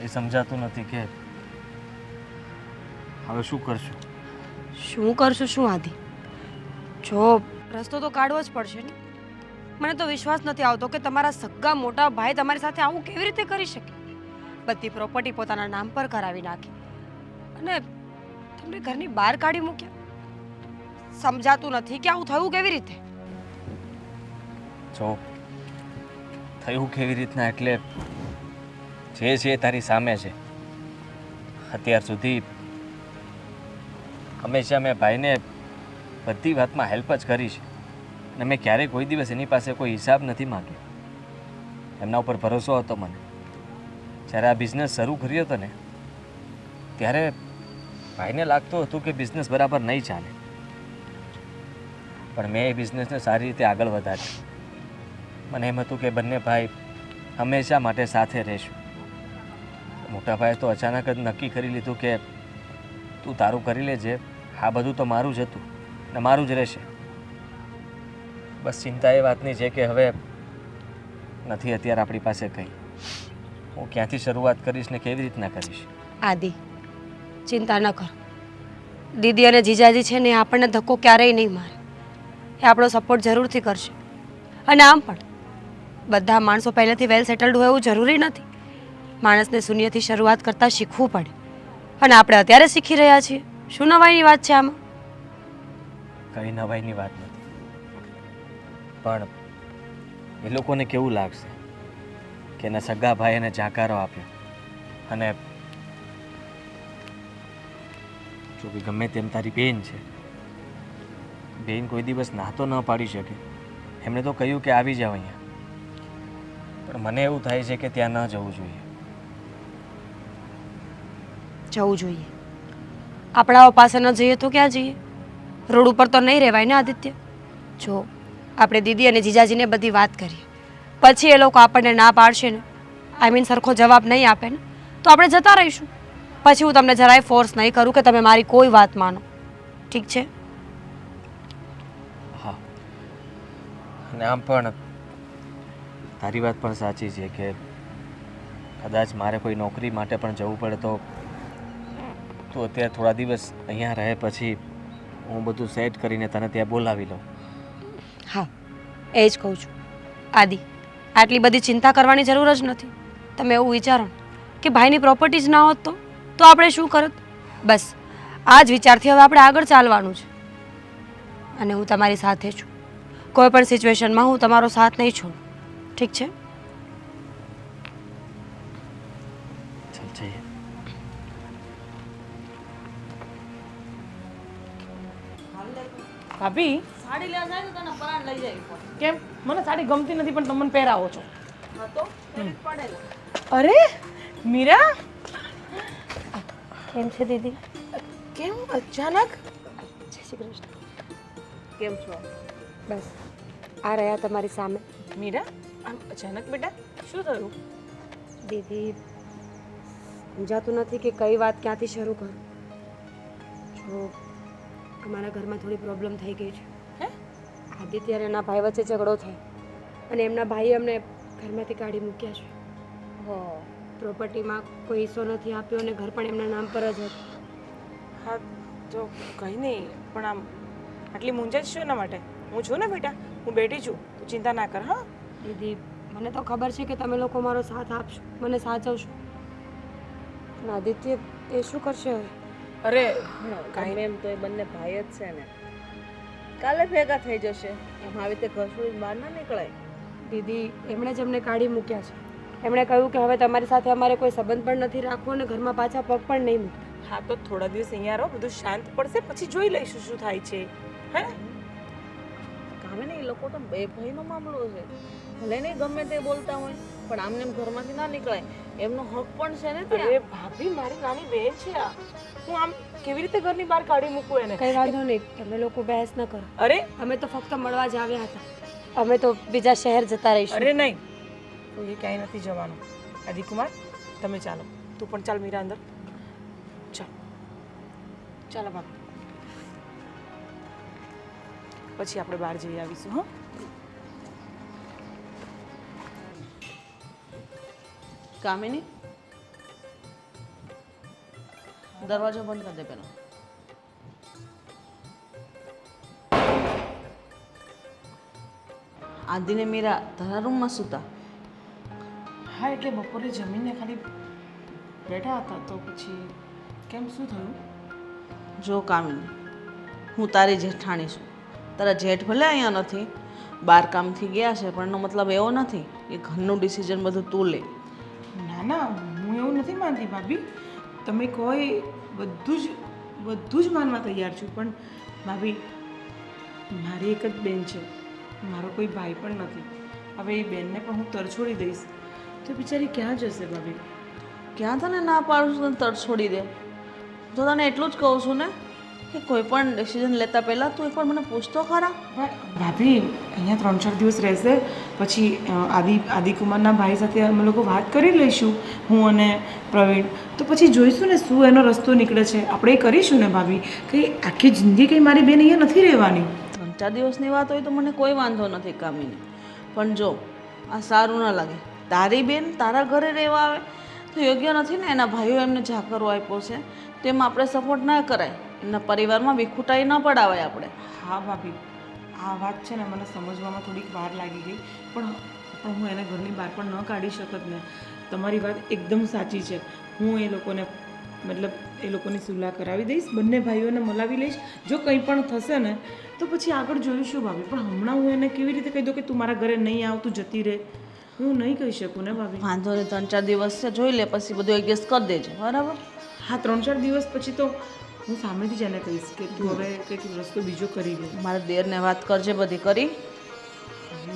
એ સમજાતું નથી કે હવે શું કરશું. શું કરશું શું આદિ? જો રસ્તો તો કાઢવો જ પડશે ને. મને તો વિશ્વાસ નથી આવતો કે તમારા સગા મોટા ભાઈ તમારી સાથે આવું કેવી રીતે કરી શકે. બધી પ્રોપર્ટી પોતાના નામ પર કરાવી નાખી અને તમને ઘરની બહાર કાઢી મૂક્યા. સમજાતું નથી કે આવું થયું કેવી રીતે. જો થયું કેવી રીતના એટલે જે છે તારી સામે છે. અત્યાર સુધી હંમેશા મેં ભાઈને બધી વાતમાં હેલ્પ જ કરી છે અને મેં ક્યારેય કોઈ દિવસ એની પાસે કોઈ હિસાબ નથી માંગ્યો. એમના ઉપર ભરોસો હતો મને. જ્યારે આ બિઝનેસ શરૂ કર્યો હતો ને ત્યારે ભાઈને લાગતું હતું કે બિઝનેસ બરાબર નહીં ચાલે, પણ મેં એ બિઝનેસને સારી રીતે આગળ વધાર્યો. મને એમ હતું કે બંને ભાઈ હંમેશા માટે સાથે રહેશું. મોટા ભાઈએ તો અચાનક જ નક્કી કરી લીધું કે તું તારું કરી લેજે, આ બધું તો મારું જ હતું ને મારું જ રહેશે. બસ ચિંતા એ વાતની છે કે હવે નથી અત્યારે આપણી પાસે કંઈ. હું ક્યાંથી શરૂઆત કરીશ ને કેવી રીતના કરીશ. આદિ ચિંતા ન કર. દીદી અને જીજાજી છે ને એ આપણને ધક્કો ક્યારેય નહીં મારે. એ આપણો સપોર્ટ જરૂરથી કરશે. અને આમ પણ બધા માણસો પહેલેથી વેલ સેટલડ હોય એવું જરૂરી નથી. માણસને શૂન્યથી શરૂઆત કરતાં શીખવું પડે અને આપણે અત્યારે શીખી રહ્યા છીએ. શું નવાઈની વાત છે આમાં? કંઈ નવાઈની વાત નથી, પણ એ લોકોને કેવું લાગશે કે એના સગા ભાઈ એને જાકારો આપ્યો અને જો કે ગમે તેમ તારી બેન છે, બેન કોઈ દિવસ ના તો ન પાડી શકે. એમણે તો કહ્યું કે આવી જાવ અહીંયા, પણ મને એવું થાય છે કે ત્યાં ન જવું જોઈએ. જવું જોઈએ. આપણાઓ પાસે ન જઈએ તો ક્યાં જઈએ? રોડ ઉપર તો નહીં રહેવાય ને આદિત્ય. જો આપણે દીદી અને જીજાજીને બધી વાત કરીએ, પછી એ લોકો આપણને ના પાડશે ને, આઈ મીન સરખો જવાબ નહીં આપે ને, તો આપણે જતા રહીશું. પછી હું તમને જરાય ફોર્સ નહીં કરું કે તમે મારી કોઈ વાત માનો. ઠીક છે? હા, અને આમ પણ તારી વાત પણ સાચી છે કે કદાચ મારે કોઈ નોકરી માટે પણ જવું પડે તો તું અત્યારે થોડા દિવસ અહીંયા રહે, પછી હું બધું સેટ કરીને તને ત્યાં બોલાવી લઉં. હા, એ જ કહું છું. આદિ, આટલી બધી ચિંતા કરવાની જરૂર જ નથી. તમે એવું વિચારો કે ભાઈની પ્રોપર્ટી જ ના હોત તો આપણે શું કરત? બસ આ જ વિચારથી હવે આપણે આગળ ચાલવાનું છે. અને હું તમારી સાથે છું. કોઈ પણ સિચ્યુએશનમાં હું તમારો સાથ નહીં છોડું. ઠીક છે? ચાલ જઈએ. ભાભી સાડી લેવા જાય તો તને પરાણ લઈ જાય પણ. કેમ? મને સાડી ગમતી નથી પણ તમે મને પહેરાવો છો. હા તો પહેરી જ પડે ને. અરે મીરા, કેમ છે દીદી? કેમ અચાનક? જય શ્રી કૃષ્ણ. કેમ છો? બસ આ રહ્યા તમારી સામે. મીરા, આમ અચાનક બેટા શું થયું? દીદી સમજાતું નથી કે કઈ વાત ક્યાંથી શરૂ કરું. જો અમારા ઘરમાં થોડી પ્રોબ્લેમ થઈ ગઈ છે. હે? આદિત્ય અને એના ભાઈ વચ્ચે ઝઘડો થયો અને એમના ભાઈએ અમને ઘરમાંથી કાઢી મૂક્યા છે. હો પ્રોપર્ટીમાં કોઈ હિસ્સો નથી આપ્યો અને ઘર પણ એમના નામ પર જ હતું. હા તો કંઈ નહીં, પણ આમ આટલી મૂંઝાય શું એના માટે? હું છું ને બેટા, હું બેઠી છું, તું ચિંતા ના કર. હા દીદી મને તો ખબર છે કે તમે લોકો મારો સાથ આપશો, મને સાચવશો, પણ આદિત્ય એ શું કરશે હવે? અરે કાંઈ એમ તો એ બંને ભાઈ જ છે ને, કાલે ભેગા થઈ જશે. એમ આવી રીતે ઘર છોડીને બહાર ના નીકળાય. દીદી એમણે જ અમને કાઢી મૂક્યા છે. એમણે કહ્યું કે હવે તમારી સાથે અમારે કોઈ સંબંધ પણ નથી રાખવો અને ઘરમાં પાછા પગ પણ નહીં મૂકતા. હા તો થોડા દિવસ અહીંયા રહો, બધું શાંત પડશે પછી જોઈ લઈશું શું થાય છે. હે કામે ને એ લોકો તો બે ભાઈનો મામલો છે. ભલે નહીં ગમે તે બોલતા હોય પણ આમને એમ ઘરમાંથી ના નીકળાય. એમનો હક પણ છે ને અરે ત્યાં. ભાભી, મારી નાની બેન છે આ. હું આમ કેવી રીતે ઘરની બહાર કાઢી મૂકું એને? કઈ વાંધો નહીં, તમે લોકો બહેસ ન કરો. અરે અમે તો ફક્ત મળવા જ આવ્યા હતા. અમે તો બીજા શહેર જતા રહીશું. અરે નહીં, તો એ ક્યાંય નથી જવાનું. આદિકુમાર તમે ચાલો, તું પણ ચાલ મીરા અંદર. ચાલ ચાલો ભાભી, પછી આપણે બહાર જઈ આવીશું. હા કામિની દરવાજો બંધ કરી દે પેલો. આદિને મીરા તારા રૂમમાં સૂતા? હા એટલે બપોરે જમીને ખાલી બેઠા હતા તો પછી કેમ શું થયું? જો કામિની, હું તારી જેઠાણી છું. તારા જેઠ ભલે અહીંયા નથી, બાર કામથી ગયા છે, પણ એનો મતલબ એવો નથી કે ઘરનું ડિસિઝન બધું તું લે. ના ના, હું એવું નથી માનતી ભાભી. તમે કહો એ બધું જ માનવા તૈયાર છું, પણ ભાભી મારી એક જ બેન છે, મારો કોઈ ભાઈ પણ નથી. હવે એ બેનને પણ હું તરછોડી દઈશ તો બિચારી ક્યાં જશે ભાભી? ક્યાં તને ના પાડું છું તને તરત છોડી દે? તો તને એટલું જ કહું છું ને કે કોઈ પણ ડિસિઝન લેતા પહેલાં તું એકવાર મને પૂછતો ખરા. ભાભી અહીંયા 3-4 દિવસ રહેશે, પછી આદિકુમારના ભાઈ સાથે અમે લોકો વાત કરી લઈશું, હું અને પ્રવીણ. તો પછી જોઈશું ને શું એનો રસ્તો નીકળે છે. આપણે એ કરીશું ને ભાભી. કંઈ આખી જિંદગી કંઈ મારી બેન અહીંયા નથી રહેવાની. 3-4 દિવસની વાત હોય તો મને કોઈ વાંધો નથી કામિની, પણ જો આ સારું ના લાગે. તારી બેન તારા ઘરે રહેવા આવે તો યોગ્ય નથી ને. એના ભાઈઓ એમને જાકરો આપ્યો છે તેમ આપણે સપોર્ટ ના કરાય. એમના પરિવારમાં વિખુટાઈ ન પડાવાય આપણે. હા ભાભી, આ વાત છે ને મને સમજવામાં થોડીક વાર લાગી ગઈ, પણ હું એને ઘરની બહાર પણ ન કાઢી શકત ને. તમારી વાત એકદમ સાચી છે. હું એ લોકોને મતલબ એ લોકોની સુલાહ કરાવી દઈશ, બંને ભાઈઓને મલાવી લઈશ. જો કંઈ પણ થશે ને તો પછી આગળ જોઈશું ભાભી. પણ હમણાં હું એને કેવી રીતે કહી દઉં કે તું મારા ઘરે નહીં આવ, તું જતી રહે? હું નહીં કહી શકું ને ભાભી. વાંધો નહીં, 3-4 દિવસ છે, જોઈ લે, પછી બધું એડજસ્ટ કરી દેજે, બરાબર? હા 3-4 દિવસ પછી તો હું સામેથી જ એને કહીશ કે તું હવે કંઈક રસ્તો બીજો કરી લે. મારા દેરને વાત કરજે, બધી કરી?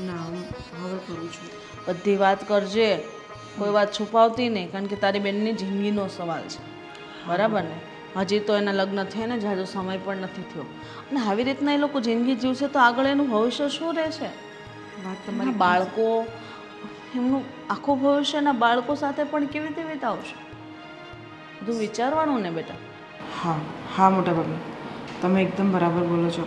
ના હું હવે કરું છું. બધી વાત કરજે, કોઈ વાત છુપાવતી નહીં, કારણ કે તારી બેનની જિંદગીનો સવાલ છે, બરાબર ને? હજી તો એના લગ્ન થયા ને જાજો સમય પણ નથી થયો, અને આવી રીતના એ લોકો જિંદગી જીવશે તો આગળ એનું ભવિષ્ય શું રહેશે? વાત તમારા તમારી બાળકો, એમનું આખું ભવિષ્ય એના બાળકો સાથે પણ કેવી રીતે વિતાવશે? બધું વિચારવાનું ને બેટા. હા હા મોટા ભાભી, તમે એકદમ બરાબર બોલો છો.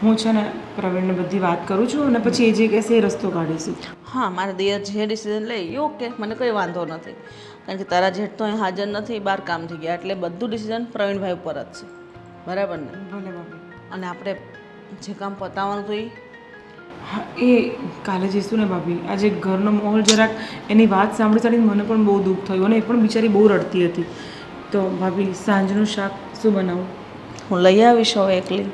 હું છે ને પ્રવીણને બધી વાત કરું છું અને પછી એ જે કહેશે એ રસ્તો કાઢીશું. હા, મારા દિયર જે ડિસિઝન લે એ ઓકે, મને કંઈ વાંધો નથી, કારણ કે તારા જેઠ તો અહીં હાજર નથી, બહાર કામથી ગયા, એટલે બધું ડિસિઝન પ્રવીણભાઈ ઉપર જ છે, બરાબર ને? ભલે ભાભી. અને આપણે જે કામ પતાવવાનું તો એ હા એ કાલે જઈશું ને ભાભી. આજે ઘરનો માહોલ જરાક એની વાત સાંભળી સાંભળીને મને પણ બહુ દુઃખ થયું અને એ પણ બિચારી બહુ રડતી હતી. તો ભાભી સાંજનું શાક શું બનાવું? હું લઈ આવીશ હવે એકલી.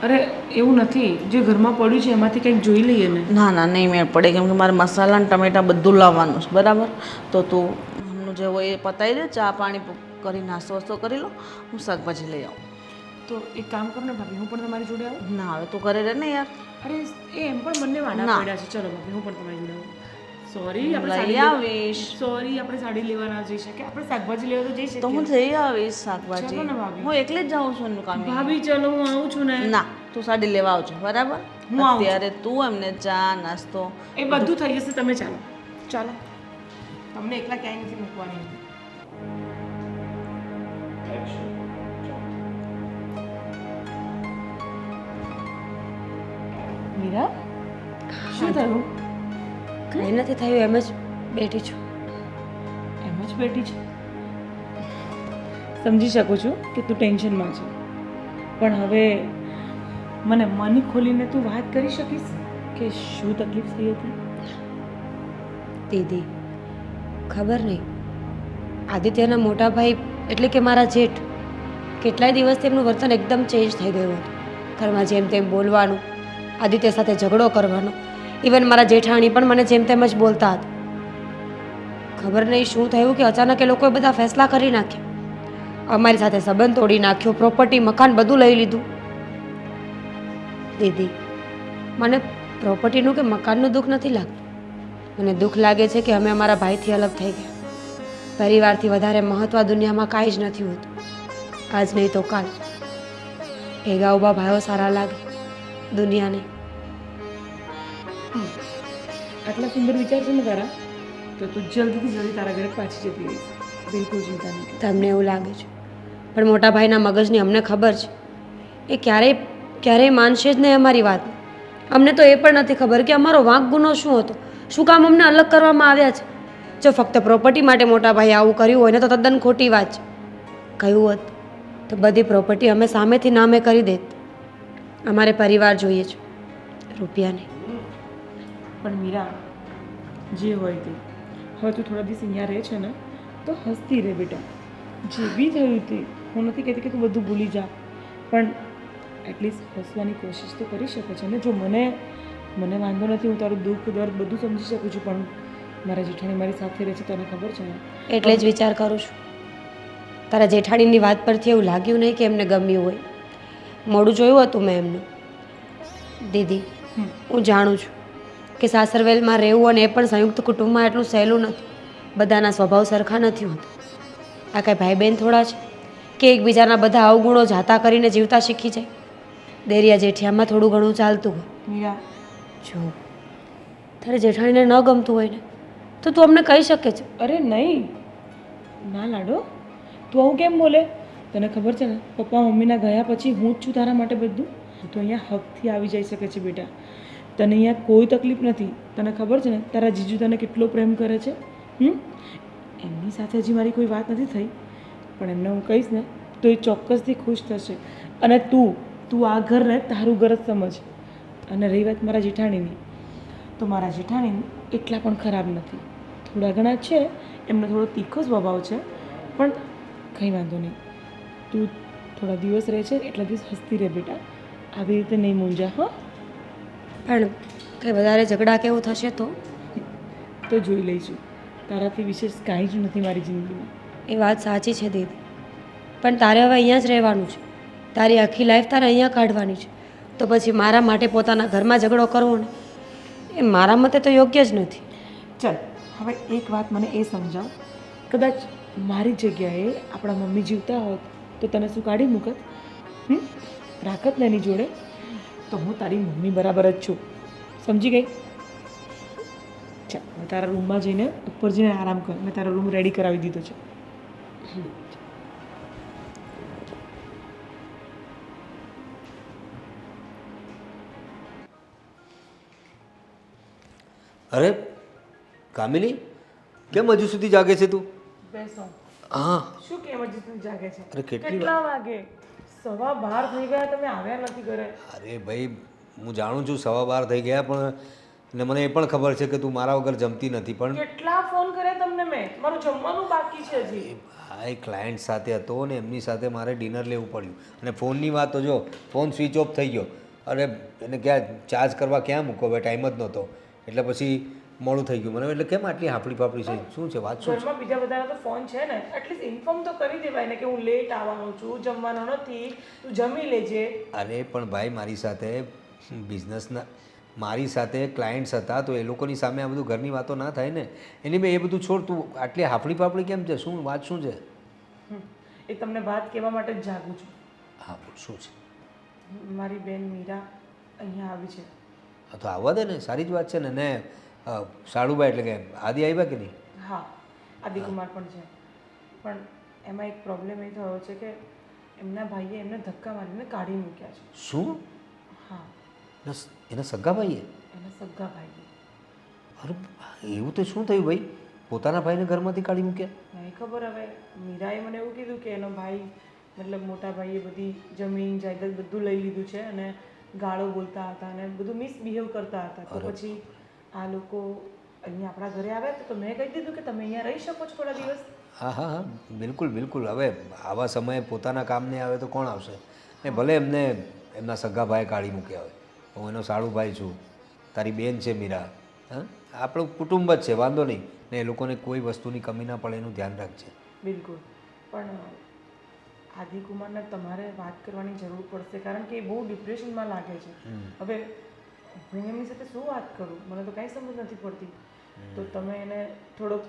અરે એવું નથી, જે ઘરમાં પડ્યું છે એમાંથી કંઈક જોઈ લઈએ ને. ના ના, નહીં મેળ પડે, કેમ કે મારે મસાલા અને ટમેટાં બધું લાવવાનું છે, બરાબર? તો તું હમણાં જે હોય એ પતાવી દે, ચા પાણી કરી નાસ્તો વસ્તો કરી લો, હું શાકભાજી લઈ આવું. તો એક કામ કરો ને ભાભી, હું પણ તમારી જોડે આવું? ના, હવે તું ઘરે રહે ને યાર. અરે એ એમ પણ બંને વાડા ના. પડ્યા છે. ચલો ભાભી, હું પણ તમારી જોડે આવું. સોરી, આપણે લઈ સાડી આવીશ. સોરી, આપણે સાડી લેવા ના જઈ શકીએ, આપણે શાકભાજી લેવા તો જઈ શકીએ. તો હું જઈ આવીશ શાકભાજી. ચલો ને ભાભી. હું એકલી જ જાઉં છું એનું કામ. ભાભી ચલો હું આવું છું ને. ના, તું સાડી લેવા આવજો, બરાબર? હું આવું છું. અત્યારે તું એમને ચા નાસ્તો એ બધું થઈ જશે, તમે ચાલો. ચાલો, તમને એકલા ક્યાંય નથી મૂકવાની. મીરા, શું થયું? કંઈ નથી થયું, એમ જ બેઠી છું. એમ જ બેઠી છે. સમજી શકું છું કે તું ટેન્શનમાં છે, પણ હવે મને મન ખોલીને તું વાત કરી શકીશ કે શું તકલીફ થઈ હતી? દીદી, ખબર નહીં, આદિત્યના મોટા ભાઈ એટલે કે મારા જેઠ કેટલાય દિવસથી એમનું વર્તન એકદમ ચેન્જ થઈ ગયું હતું. ઘરમાં જેમ તેમ બોલવાનું, આદિત્ય સાથે ઝઘડો કરવાનો, ઇવન મારા જેઠાણી પણ મને જેમ તેમ જ બોલતા હતા. ખબર નહીં શું થયું કે અચાનક એ લોકોએ બધા ફેસલા કરી નાખ્યા. અમારી સાથે સંબંધ તોડી નાખ્યો, પ્રોપર્ટી મકાન બધું લઈ લીધું. દીદી, મને પ્રોપર્ટીનું કે મકાનનું દુઃખ નથી લાગતું, મને દુઃખ લાગે છે કે અમે અમારા ભાઈથી અલગ થઈ ગયા. પરિવારથી વધારે મહત્ત્વ દુનિયામાં કાંઈ જ નથી હોતું. આજ નહીં તો કાલ ભેગા ઊભા ભાઈઓ સારા લાગે, દુનિયા નહીં. આટલા સુંદર વિચાર છે ને તારા, તો તું જલ્દીથી જલ્દી તારા ઘરે પાછી જતી રહીશ. બિલકુલ ચિંતા નહીં. તમને એવું લાગે છે, પણ મોટા ભાઈના મગજની અમને ખબર છે, એ ક્યારેય માનશે જ નહીં અમારી વાત. અમને તો એ પણ નથી ખબર કે અમારો વાંક ગુનો શું હતો, શું કામ અમને અલગ કરવામાં આવ્યા છે. જો ફક્ત પ્રોપર્ટી માટે મોટા ભાઈએ આવું કર્યું હોય ને તો તદ્દન ખોટી વાત છે. કહ્યું હોત તો બધી પ્રોપર્ટી અમે સામેથી નામે કરી દેત. અમારે પરિવાર જોઈએ છે, રૂપિયા નહીં. પણ મીરા, જે હોય તે, હવે તું થોડા દિવસ અહીંયા રહે છે ને તો હસતી રહે બેટા. જે બી થયું તે, હું નથી કહેતી કે તું બધું ભૂલી જા, પણ એટલીસ્ટ હસવાની કોશિશ તો કરી શકે છે ને. જો મને વાંધો નથી, હું તારું દુઃખ દર્દ બધું સમજી શકું છું, પણ મારા જેઠાણી મારી સાથે રહે છે, તને ખબર છે ને. એટલે જ વિચાર કરું છું. તારા જેઠાણીની વાત પરથી એવું લાગ્યું નહીં કે એમને ગમ્યું હોય. મોડું જોયું હતું મેં એમનું. દીદી, હું જાણું છું કે સાસરવેલમાં રહેવું અને એ પણ સંયુક્ત કુટુંબમાં એટલું સહેલું નથી. બધાના સ્વભાવ સરખા નથી હોતા. આ કાંઈ ભાઈ બહેન થોડા છે કે એકબીજાના બધા અવગુણો જાતા કરીને જીવતા શીખી જાય. દેરિયા જેઠિયામાં થોડું ઘણું ચાલતું હોય. મીરા, જો તારે જેઠાણીને ન ગમતું હોય ને તો તું અમને કહી શકે છે. અરે નહીં, ના લાડો, તું આવું કેમ બોલે? તને ખબર છે ને, પપ્પા મમ્મીના ગયા પછી હું જ છું તારા માટે બધું. તું અહીંયા હકથી આવી જઈ શકે છે બેટા. તને અહીંયા કોઈ તકલીફ નથી. તને ખબર છે ને, તારા જીજુ તને કેટલો પ્રેમ કરે છે. એમની સાથે હજી મારી કોઈ વાત નથી થઈ, પણ એમને હું કહીશ ને તો એ ચોક્કસથી ખુશ થશે. અને તું આ ઘરને તારું ઘર જ સમજ. અને રહી વાત મારા જેઠાણીની, તો મારા જેઠાણી એટલા પણ ખરાબ નથી. થોડા ઘણા છે, એમનો થોડો તીખો સ્વભાવ છે, પણ કંઈ વાંધો નહીં. તું થોડા દિવસ રહે છે, એટલા દિવસ હસતી રહે બેટા. આવી રીતે નહીં મૂંઝા. હા, પણ કંઈ વધારે ઝઘડા કેવું થશે તો જોઈ લઈશું. તારાથી વિશેષ કાંઈ જ નથી મારી જિંદગીમાં. એ વાત સાચી છે દીદી, પણ તારે હવે અહીંયા જ રહેવાનું છે. તારી આખી લાઈફ તારે અહીંયા કાઢવાની છે. તો પછી મારા માટે પોતાના ઘરમાં ઝઘડો કરવો ને એ મારા મતે તો યોગ્ય જ નથી. ચાલ, હવે એક વાત મને એ સમજાવ. કદાચ મારી જગ્યાએ આપણા મમ્મી જીવતા હોત તો તને શું કાઢી મૂકત? રાખત ને એની જોડે? તો હું તારી મમ્મી બરાબર જ છું, સમજી ગઈ? ચાલ, હવે તારા રૂમમાં જઈને ઉપર જઈને આરામ કર. મેં તારો રૂમ રેડી કરાવી દીધો છે. અરે કામિની, કેમ હજુ સુધી જાગે છે તું? બેસો. હા, શું કેમ હજી તું જાગે છે? અરે કેટલી કેટલા વાગે? 12:15 થઈ ગયા, તમે આવ્યા નથી ઘરે. અરે ભાઈ, હું જાણું છું 12:15 થઈ ગયા, પણ ને મને એ પણ ખબર છે કે તું મારા વગર જમતી નથી, પણ કેટલા ફોન કર્યા તમને મેં? મારું જમવાનું બાકી છે હજી. ભાઈ ક્લાયન્ટ સાથે હતો ને એમની સાથે મારે ડિનર લેવું પડ્યું, અને ફોનની વાત તો જો, ફોન સ્વિચ ઓફ થઈ ગયો. અરે એને ક્યાં ચાર્જ કરવા ક્યાં મૂકો, હવે ટાઈમ જ નહોતો, એટલે પછી મોડું થઈ ગયું મને. એટલે કેમ આટલી હાફડી ફાફડી છે? શું છે વાત? શું છે? ઘરમાં બીજા બધાના તો ફોન છે ને, એટલીસ્ટ ઇન્ફોર્મ તો કરી દેવાય ને કે હું લેટ આવવાનો છું, જમવાનો નથી, તું જમી લેજે. અરે પણ ભાઈ, મારી સાથે બિઝનેસના મારી સાથે ક્લાયન્ટ્સ હતા, તો એ લોકોની સામે આ બધું ઘરની વાતો ના થાય ને. એની મેં એ બધું છોડ, તું આટલી હાફડી ફાફડી કેમ છે? શું વાત શું છે? એ તમને વાત કહેવા માટે જ જાગું છું. હા, શું છે? મારી બેન મીરા અહીંયા આવી છે. હા તો આવવા દે ને, સારી જ વાત છે ને. સાડુભાઈ એટલે કે આદિ આવ્યા કે નહીં? હા, આદિકુમાર પણ છે, પણ એમાં એક પ્રોબ્લેમ એ થયો છે કે એમના ભાઈએ એમને ધક્કા મારીને કાઢી મૂક્યા છે. શું? હા, એના સગા ભાઈએ? એના સગા ભાઈએ. અરે એવું તો શું થયું ભાઈ? પોતાના ભાઈને ઘરમાંથી કાઢી મૂક્યા? નહીં ખબર. હવે મીરાએ મને એવું કીધું કે એનો ભાઈ, મતલબ મોટા ભાઈએ બધી જમીન જાયદાદ બધું લઈ લીધું છે અને ગાળો બોલતા હતા અને બધું મિસબિહેવ કરતા હતા. તો પછી આ લોકો અહીંયા આપણા ઘરે આવ્યા તો મેં કહી દીધું કે તમે અહીંયા રહી શકો છો થોડા દિવસ. હા હા હા, બિલકુલ બિલકુલ. હવે આવા સમયે પોતાના કામને આવે તો કોણ આવશે? ને ભલે એમને એમના સગા ભાઈ કાઢી મૂક્યા હોય, હું એનો સાળુભાઈ છું, તારી બેન છે મીરા, હા, આપણું કુટુંબ જ છે, વાંધો નહીં. ને એ લોકોને કોઈ વસ્તુની કમી ના પડે એનું ધ્યાન રાખજે. બિલકુલ. પણ આદિકુમારને તમારે વાત કરવાની જરૂર પડશે, કારણ કે એ બહુ ડિપ્રેશનમાં લાગે છે. હવે હું એમની સાથે શું વાત કરું, મને તો કાંઈ સમજ નથી પડતી. તો તમે એને થોડોક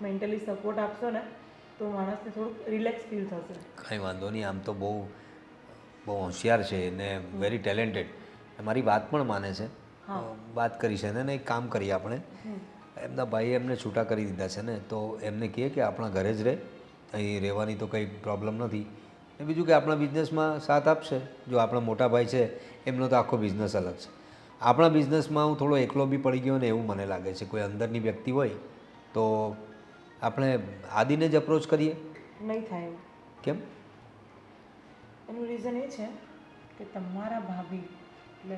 મેન્ટલી સપોર્ટ આપશો ને તો માણસને થોડુંક રિલેક્સ ફીલ થશે. કંઈ વાંધો નહીં. આમ તો બહુ હોશિયાર છે ને વેરી ટેલેન્ટેડ. મારી વાત પણ માને છે. વાત કરી છે ને એક કામ કરીએ આપણે, એમના ભાઈએ એમને છૂટા કરી દીધા છે ને, તો એમને કહે કે આપણા ઘરે જ રહે, અહીં રહેવાની તો કંઈ પ્રોબ્લેમ નથી. ને બીજું કે આપણા બિઝનેસમાં સાથ આપશે. જો આપણા મોટા ભાઈ છે એમનો તો આખો બિઝનેસ અલગ છે. આપણા બિઝનેસમાં હું થોડો એકલો બી પડી ગયો ને એવું મને લાગે છે. કોઈ અંદરની વ્યક્તિ હોય તો આપણે આદિને જ અપ્રોચ કરીએ. નહીં થાય એવું. કેમ? એનું રીઝન એ છે કે તમારા ભાભી એટલે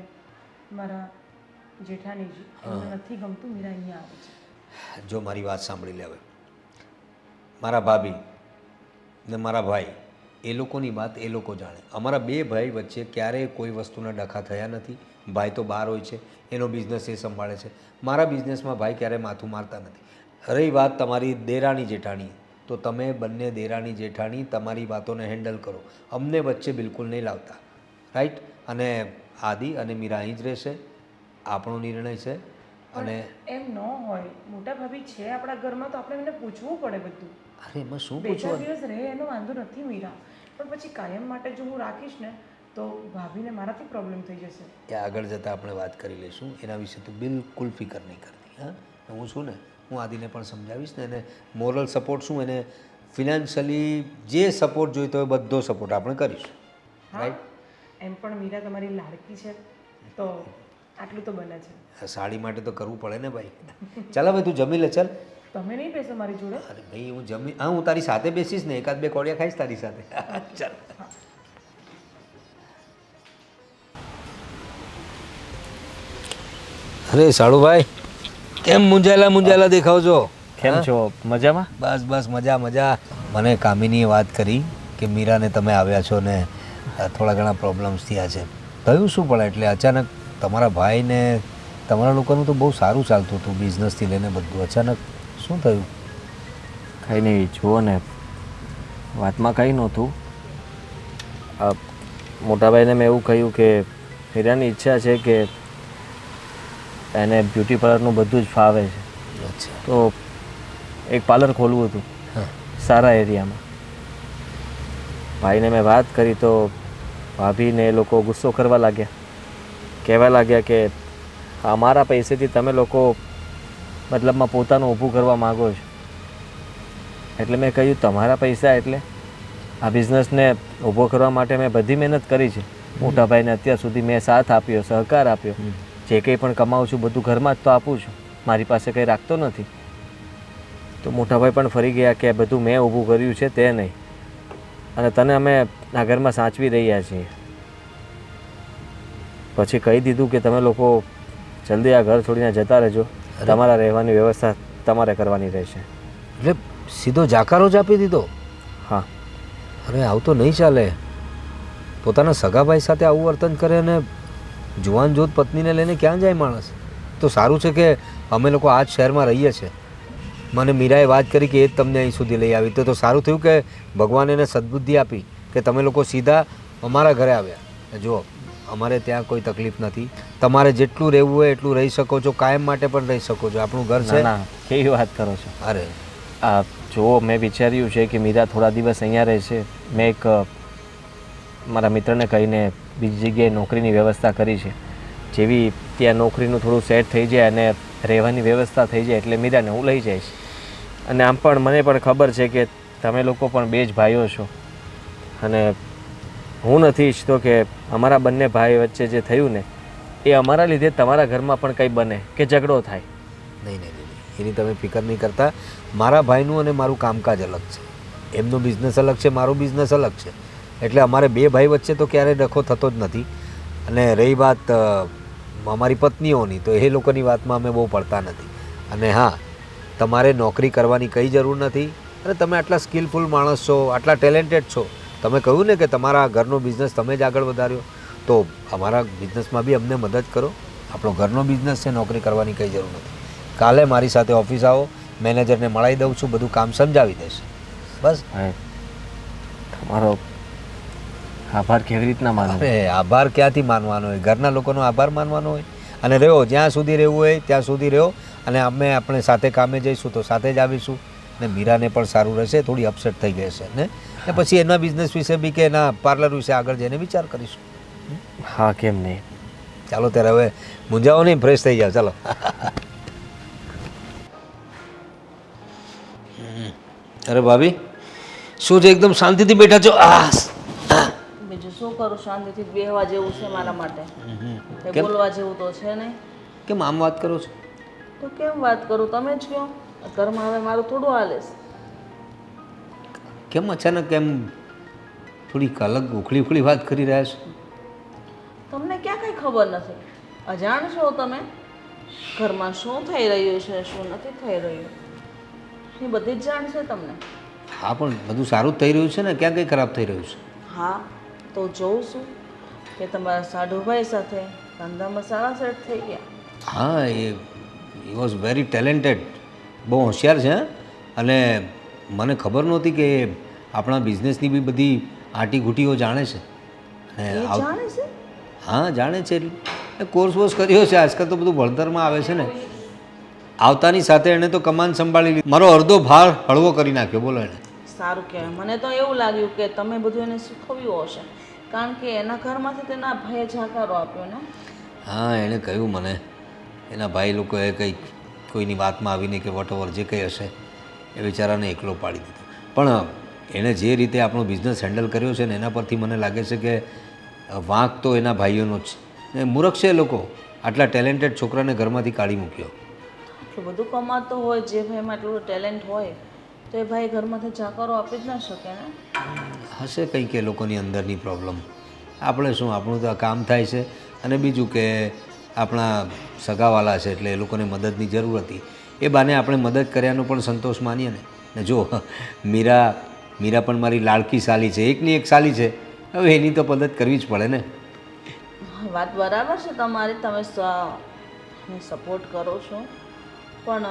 મારા જેઠાણીજી એમને નથી ગમતું મીરા અહીંયા આવે છે. જો મારી વાત સાંભળી લે હવે. મારા ભાભી ને મારા ભાઈ એ લોકોની વાત એ લોકો જાણે. અમારા બે ભાઈ વચ્ચે ક્યારેય કોઈ વસ્તુના ડખા થયા નથી. ભાઈ તો બહાર હોય છે, એનો બિઝનેસ એ સંભાળે છે. મારા બિઝનેસમાં ભાઈ ક્યારેય માથું મારતા નથી. રહી વાત તમારી દેરાણી જેઠાણી, તો તમે બંને દેરાણી જેઠાણી તમારી વાતોને હેન્ડલ કરો. અમને વચ્ચે બિલકુલ નહીં લાવતા, રાઈટ? અને આદિ અને મીરા અહીં જ રહેશે, આપણો નિર્ણય છે. અને એમ ન હોય, મોટા ભાભી છે આપણા ઘરમાં તો આપણે એમને પૂછવું પડે બધું. અરે એમાં શું 2-4 પૂછવાનું? દિવસ રહે એનો વાંધો નથી મીરા, પણ પછી કાયમ માટે જો હું રાખીશ ને તો ભાભીને મારાથી પ્રોબ્લેમ થઈ જશે. એ આગળ જતાં આપણે વાત કરી લઈશું. એના વિશે તો બિલકુલ ફિકર નહીં કરતી. હા, હું છું ને, હું આદિને પણ સમજાવીશ ને. એને મોરલ સપોર્ટ શું, એને ફિનાન્શિયલી જે સપોર્ટ જોઈતો હોય બધો સપોર્ટ આપણે કરીશું, રાઈટ? એમ પણ મીરા તમારી લાડકી છે તો આટલું તો બને છે. સાડી માટે તો કરવું પડે ને ભાઈ. ચાલ હવે તું જમી લે. ચાલ. તમે નહીં બેસો મારી જોડે? અરે ભાઈ હું જમી, હા હું તારી સાથે બેસીશ ને, 1-2 કોડિયા ખાઈશ તારી સાથે. ચાલ. અરે સાળુભાઈ, કેમ મુંજાયેલા દેખાવ છો? કેમ છો? મજામાં? બસ બસ મજા મજા. મને કામિનીએ વાત કરી કે મીરાને તમે આવ્યા છો ને થોડા ઘણા પ્રોબ્લેમ્સ થયા છે. થયું શું પણ એટલે અચાનક તમારા ભાઈને તમારા લોકોનું તો બહુ સારું ચાલતું હતું, બિઝનેસથી લઈને બધું. અચાનક શું થયું? કંઈ નહીં, જુઓ ને, વાતમાં કંઈ નહોતું. મોટાભાઈને મેં એવું કહ્યું કે હીરાની ઈચ્છા છે કે એને બ્યુટી પાર્લરનું બધું જ ફાવે છે, અચ્છા. તો એક પાર્લર ખોલવું હતું સારા એરિયામાં. ભાઈને મેં વાત કરી તો ભાભીને એ લોકો ગુસ્સો કરવા લાગ્યા, કહેવા લાગ્યા કે અમારા પૈસેથી તમે લોકો મતલબમાં પોતાનું ઊભું કરવા માગો છો. એટલે મેં કહ્યું તમારા પૈસા એટલે આ બિઝનેસને ઊભો કરવા માટે મેં બધી મહેનત કરી છે. મોટા ભાઈને અત્યાર સુધી મેં સાથ આપ્યો, સહકાર આપ્યો. જે કંઈ પણ કમાઉં છું બધું ઘરમાં જ તો આપું છું, મારી પાસે કંઈ રાખતો નથી. તો મોટાભાઈ પણ ફરી ગયા કે બધું મેં ઊભું કર્યું છે તે નહીં, અને તને અમે આ ઘરમાં સાચવી રહ્યા છીએ. પછી કહી દીધું કે તમે લોકો જલ્દી આ ઘર છોડીને જતા રહેજો, તમારા રહેવાની વ્યવસ્થા તમારે કરવાની રહેશે. એટલે સીધો જાકારો જ આપી દીધો? હા. અરે આવું તો નહીં ચાલે. પોતાના સગાભાઈ સાથે આવું વર્તન કરે અને જુવાન જોત પત્નીને લઈને ક્યાં જાય માણસ? તો સારું છે કે અમે લોકો આ જ શહેરમાં રહીએ છીએ. મને મીરાએ વાત કરી કે એ જ તમને અહીં સુધી લઈ આવી, તો સારું થયું કે ભગવાન એને સદબુદ્ધિ આપી કે તમે લોકો સીધા અમારા ઘરે આવ્યા. જુઓ, અમારે ત્યાં કોઈ તકલીફ નથી. તમારે જેટલું રહેવું હોય એટલું રહી શકો છો, કાયમ માટે પણ રહી શકો છો. આપણું ઘર છે. ના, કેવી વાત કરો છો? અરે જુઓ, મેં વિચાર્યું છે કે મીરા થોડા દિવસ અહીંયા રહેશે. મેં એક મારા મિત્રને કહીને બીજી જગ્યાએ નોકરીની વ્યવસ્થા કરી છે. જેવી ત્યાં નોકરીનું થોડું સેટ થઈ જાય અને રહેવાની વ્યવસ્થા થઈ જાય એટલે મીરાને હું લઈ જઈશ. અને આમ પણ મને પણ ખબર છે કે તમે લોકો પણ બે જ ભાઈઓ છો, અને હું નથી ઈચ્છતો કે અમારા બંને ભાઈ વચ્ચે જે થયું ને એ અમારા લીધે તમારા ઘરમાં પણ કંઈ બને કે ઝઘડો થાય. નહીં નહીં નહીં, એની તમે ફિકર નહીં કરતા. મારા ભાઈનું અને મારું કામકાજ અલગ છે, એમનો બિઝનેસ અલગ છે, મારો બિઝનેસ અલગ છે. એટલે અમારે બે ભાઈ વચ્ચે તો ક્યારેય ડખો થતો જ નથી. અને રહી વાત અમારી પત્નીઓની, તો એ લોકોની વાતમાં અમે બહુ પડતા નથી. અને હા, તમારે નોકરી કરવાની કંઈ જરૂર નથી. અને તમે આટલા સ્કિલફુલ માણસ છો, આટલા ટેલેન્ટેડ છો. તમે કહ્યું ને કે તમારા ઘરનો બિઝનેસ તમે જ આગળ વધાર્યો, તો અમારા બિઝનેસમાં બી અમને મદદ કરો. આપણો ઘરનો બિઝનેસ છે, નોકરી કરવાની કંઈ જરૂર નથી. કાલે મારી સાથે ઓફિસ આવો, મેનેજરને મળાવી દઉં છું, બધું કામ સમજાવી દઈશ. બસ. તમારો આભાર કેવી રીતના માનો? અરે આભાર ક્યાંથી માનવાનો હોય? ઘરના લોકોનો આભાર માનવાનો હોય. અને રહ્યો જ્યાં સુધી રહેવું હોય ત્યાં સુધી રહ્યો. અને આપણે સાથે કામે જઈશું તો સાથે જ આવીશું. ને મીરાને પણ સારું રહેશે, થોડી અપસેટ થઈ ગઈ હશે ને પછી એના બિઝનેસ વિશે બી કે એના પાર્લર વિશે આગળ જઈને વિચાર કરીશું. હા, કેમ નહીં. ચાલો ત્યારે હવે મૂંઝાવો નહીં, ફ્રેશ થઈ જાઓ. ચાલો. અરે ભાભી, શું છે એકદમ શાંતિથી બેઠા છો? બીજું શું કરું, શાંતિથી બેહવા જેવું છે મારા માટે. કંઈ બોલવા જેવું તો છે નહીં. કેમ આમ વાત કરો છો? તો કેમ વાત કરું, તમે જ કહો. ઘરમાં હવે મારું થોડું હાલે છે. કેમ અચાનક કેમ થોડીક અલગ ઉખળી ઉખળી વાત કરી રહ્યા છો. તમને ક્યાં કંઈ ખબર નથી? અજાણ છો તમે? ઘરમાં શું થઈ રહ્યું છે, શું નથી થઈ રહ્યું, એ બધી જ જાણ છે તમને. હા, પણ બધું સારું જ થઈ રહ્યું છે ને, ક્યાં કંઈ ખરાબ થઈ રહ્યું છે? હા, તો જોઉં છું કે તમારા સાઢુભાઈ સાથે ધંધામાં સારા સેટ થઈ ગયા. હા, એ વોઝ વેરી ટેલેન્ટેડ, બહુ હોશિયાર છે. અને મને ખબર નહોતી કે આપણા બિઝનેસની બી બધી આંટીઘૂંટીઓ જાણે છે. અને એ જાણે છે? હા, જાણે છે. એટલે કોર્સ વોર્સ કર્યો છે. આજકાલ તો બધું ભણતરમાં આવે છે ને. આવતાની સાથે એણે તો કમાન સંભાળી લીધી, મારો અડધો ભાર હળવો કરી નાખ્યો. બોલો એણે. સારું કહેવાય. મને તો એવું લાગ્યું કે તમે બધું એને શીખવ્યું હશે, કારણ કે એના ઘરમાંથી તેના ભાઈએ જાકારો આપ્યો ને. હા, એણે કહ્યું મને, એના ભાઈ લોકોએ કંઈક કોઈની વાતમાં આવીને કે વોટએવર જે કંઈ હશે એ બિચારાને એકલો પાડી દીધો. પણ એણે જે રીતે આપણો બિઝનેસ હેન્ડલ કર્યો છે ને, એના પરથી મને લાગે છે કે વાંક તો એના ભાઈઓનો જ છે. એ મૂર્ખ છે એ લોકો, આટલા ટેલેન્ટેડ છોકરાને ઘરમાંથી કાઢી મૂક્યો. આટલું બધું કમાતો હોય, જે ભાઈમાં એટલું ટેલેન્ટ હોય, તો એ ભાઈ ઘરમાંથી જાકારો આપી જ ના શકે ને. હશે કંઈક એ લોકોની અંદરની પ્રોબ્લેમ. આપણે શું, આપણું તો આ કામ થાય છે. અને બીજું કે આપણા સગાવાલા છે એટલે એ લોકોને મદદની જરૂર હતી, એ બાને આપણે મદદ કર્યાનો પણ સંતોષ માનીએ ને. ને જો મીરા પણ મારી લાડકી સાલી છે, એકની એક સાલી છે, હવે એની તો મદદ કરવી જ પડે ને. વાત બરાબર છે તમારી, તમે સપોર્ટ કરો છો, પણ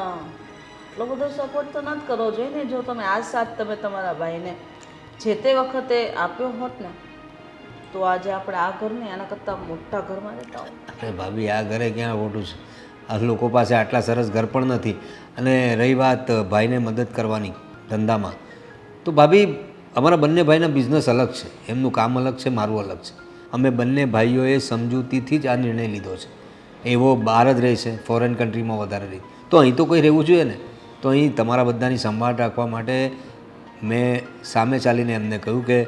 એટલો બધો સપોર્ટ તો નથી કરવો જોઈએ ને. જો તમે આ સાથ તમે તમારા ભાઈને જે તે વખતે આપ્યો હોત ને, તો આજે આપણે આ ઘરને આના કરતાં મોટા ઘરમાં રહેતા હોત. અરે ભાભી, આ ઘરે ક્યાં ખોટું છે? આ લોકો પાસે આટલા સરસ ઘર પણ નથી. અને રહી વાત ભાઈને મદદ કરવાની ધંધામાં, તો ભાભી અમારા બંને ભાઈના બિઝનેસ અલગ છે, એમનું કામ અલગ છે, મારું અલગ છે. અમે બંને ભાઈઓએ સમજૂતીથી જ આ નિર્ણય લીધો છે. એવો બહાર જ રહે છે, ફોરેન કન્ટ્રીમાં વધારે રહી, તો અહીં તો કોઈ રહેવું જોઈએ ને. તો અહીં તમારા બધાની સંભાળ રાખવા માટે મેં સામે ચાલીને એમને કહ્યું કે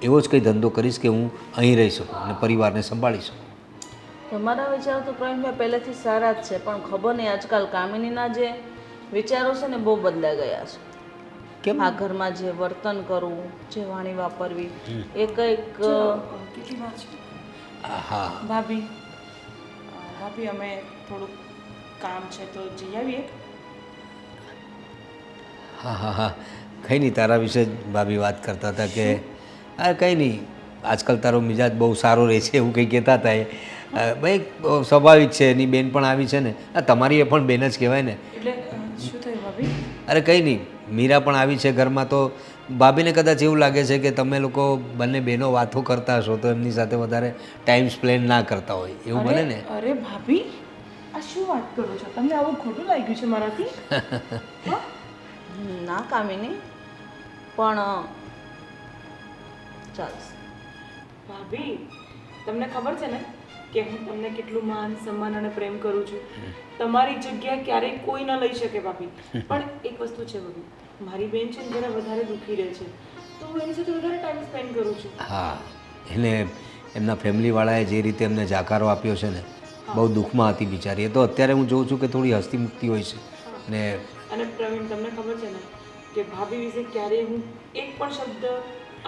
એવો જ કંઈ ધંધો કરીશ કે હું અહીં રહી શકું અને પરિવારને સંભાળી શકું. તમારા વિચારો તો પ્રવીણભાઈ પહેલેથી સારા જ છે, પણ ખબર નહીં આજકાલ કામિનીના જે વિચારો છે ને બહુ બદલાઈ ગયા છે. કેમ? આ ઘરમાં જે વર્તન કરવું, જે વાણી વાપરવી, એ કંઈક કેટલી વાર છે હા ભાભી? ભાભી અમે થોડુંક કામ છે તો જઈ આવીએ. હા હા હા, કંઈ નહીં, તારા વિશે જ ભાભી વાત કરતા હતા કે હા કંઈ નહીં, આજકાલ તારો મિજાજ બહુ સારો રહે છે એવું કંઈ કહેતા હતા. એ ભાઈ સ્વાભાવિક છે, એની બેન પણ આવી છે ને. આ તમારી એ પણ બેન જ કહેવાય ને. એટલે શું થયું ભાભી? અરે કંઈ નહીં, મીરા પણ આવી છે ઘરમાં, તો ભાભીને કદાચ એવું લાગે છે કે તમે લોકો બંને બહેનો વાતો કરતા હશો તો એમની સાથે વધારે ટાઈમ સ્પેન્ડ ના કરતા હોય, એવું બને ને. અરે ભાભી, આ શું વાત કરો છો? તમને આવું ખોટું લાગ્યું છે મારાથી? ના કામિની, પણ ચાલશે. ભાભી, તમને ખબર છે ને કે હું તમને કેટલું માન સન્માન અને પ્રેમ કરું છું. તમારી જગ્યા ક્યારેય કોઈ ન લઈ શકે ભાભી. પણ એક વસ્તુ છે ભાભી, મારી બેન છે ને જરા વધારે દુઃખી રહે છે, તો હું એની સાથે વધારે ટાઈમ સ્પેન્ડ કરું છું. હા, એને એમના ફેમિલીવાળાએ જે રીતે એમને જાકારો આપ્યો છે ને, બહુ દુઃખમાં હતી બિચારી. એ તો અત્યારે હું જોઉં છું કે થોડી હસતી મુક્તિ હોય છે. ને અને પ્રવીણ, તમને ખબર છે ને કે ભાભી વિશે ક્યારેય હું એક પણ શબ્દ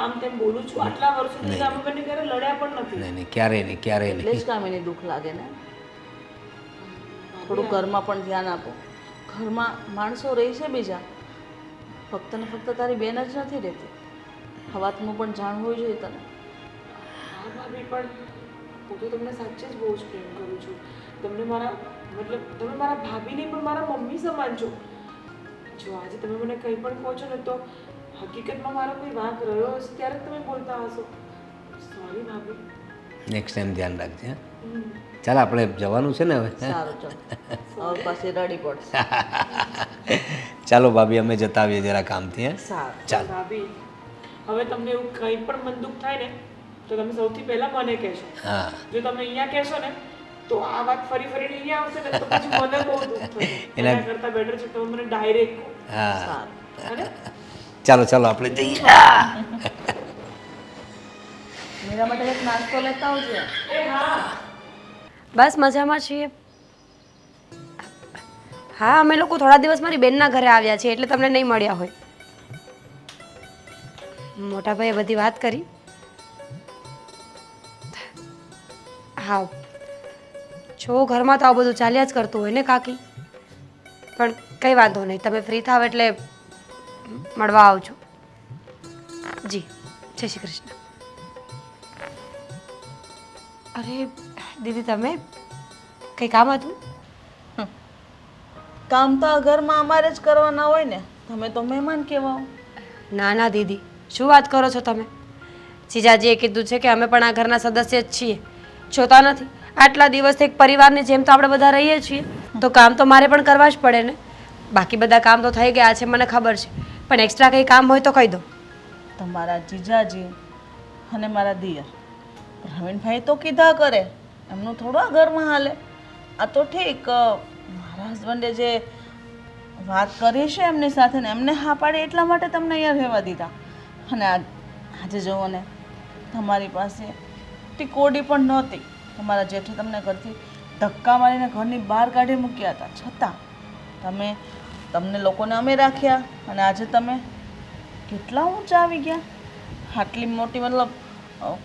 આમ તેમ બોલું છું? આટલા વર્ષો સુધી અમે બંને ક્યારે લડ્યા પણ નથી. નહીં નહીં, ક્યારેય નહીં, ક્યારેય એટલે જ નહીં. કામિની દુઃખ લાગે ને. થોડું ઘરમાં પણ ધ્યાન આપો. ઘરમાં માણસો રહે છે બીજા, ફક્ત ને ફક્ત તારી બેન જ નથી રહેતી. આ વાતનું પણ જાણ હોવી જોઈએ તને. હા ભાભી, પણ હું તો તમને સાચે જ બહુ જ પ્રેમ કરું છું. તમને મારા મતલબ તમે મારા ભાભી નહીં પણ મારા મમ્મી સમાન છો. જો આજે તમે મને કંઈ પણ કહો છો ને, તો હકીકતમાં મારો કોઈ વાંક રહ્યો હશે ત્યારે જ તમે બોલતા હશો. સોરી ભાભી. નેક્સ્ટ ટાઈમ ધ્યાન રાખજે. હા, ચાલ આપણે જવાનું છે ને હવે. સારું ચાલ, હવે પાછી રડી પડશે. ચાલો ભાભી, અમે જતા આવીએ જરા કામથી. હે, સારું. ચાલ. ભાભી, હવે તમને એવું કંઈ પણ મન દુઃખ થાય ને તો તમે સૌથી પહેલા મને કહેશો. હા, જો તમે અહીંયા કહેશો ને તો આ વાત ફરી ફરીને અહીંયા આવશે ને તો પછી મને બહુ દુઃખ થશે. એના કરતાં બેટર છે તમે મને ડાયરેક્ટ કહો. હા, સારું. અને ચાલો ચાલો આપણે જઈએ. મીરા માટે એક નાસ્તો લેતા આવજે. એ હા, બસ મજામાં છીએ. હા, અમે લોકો થોડા દિવસ મારી બેનના ઘરે આવ્યા છીએ એટલે તમને નહીં મળ્યા હોય. મોટા ભાઈએ બધી વાત કરી હા જો ઘરમાં તો આવું બધું ચાલ્યા જ કરતું હોય ને કાકી, પણ કંઈ વાંધો નહીં, તમે ફ્રી થાવ એટલે મળવા આવજો. જી, જય શ્રી કૃષ્ણ. અરે દીદી, તમે કંઈ કામ હતું? કામ તો આ ઘરમાં અમારે જ કરવાના હોય ને, તમે તો મહેમાન કહેવાઓ. ના ના દીદી, શું વાત કરો છો તમે? જીજાજીએ કીધું છે કે અમે પણ આ ઘરના સદસ્ય જ છીએ. જોતા નથી આટલા દિવસથી એક પરિવારની જેમ તો આપણે બધા રહીએ છીએ, તો કામ તો મારે પણ કરવા જ પડે ને. બાકી બધા કામ તો થઈ ગયા છે, મને ખબર છે, પણ એક્સ્ટ્રા કંઈ કામ હોય તો કહી દો. તમારા જીજાજી અને મારા દિયર પ્રવીણભાઈ તો કીધા કરે, એમનું થોડું આ ઘરમાં હાલે. આ તો ઠીક, મારા હસબન્ડે જે વાત કરી છે એમની સાથે ને એમને હા પાડી એટલા માટે તમને અહીંયા રહેવા દીધા. અને આજે જુઓ ને, તમારી પાસે ટીકોડી પણ નહોતી. તમારા જેઠે તમને ઘરથી ધક્કા મારીને ઘરની બહાર કાઢી મૂક્યા હતા, છતાં તમને લોકોને અમે રાખ્યા અને આજે તમે કેટલા ઊંચા આવી ગયા. આટલી મોટી મતલબ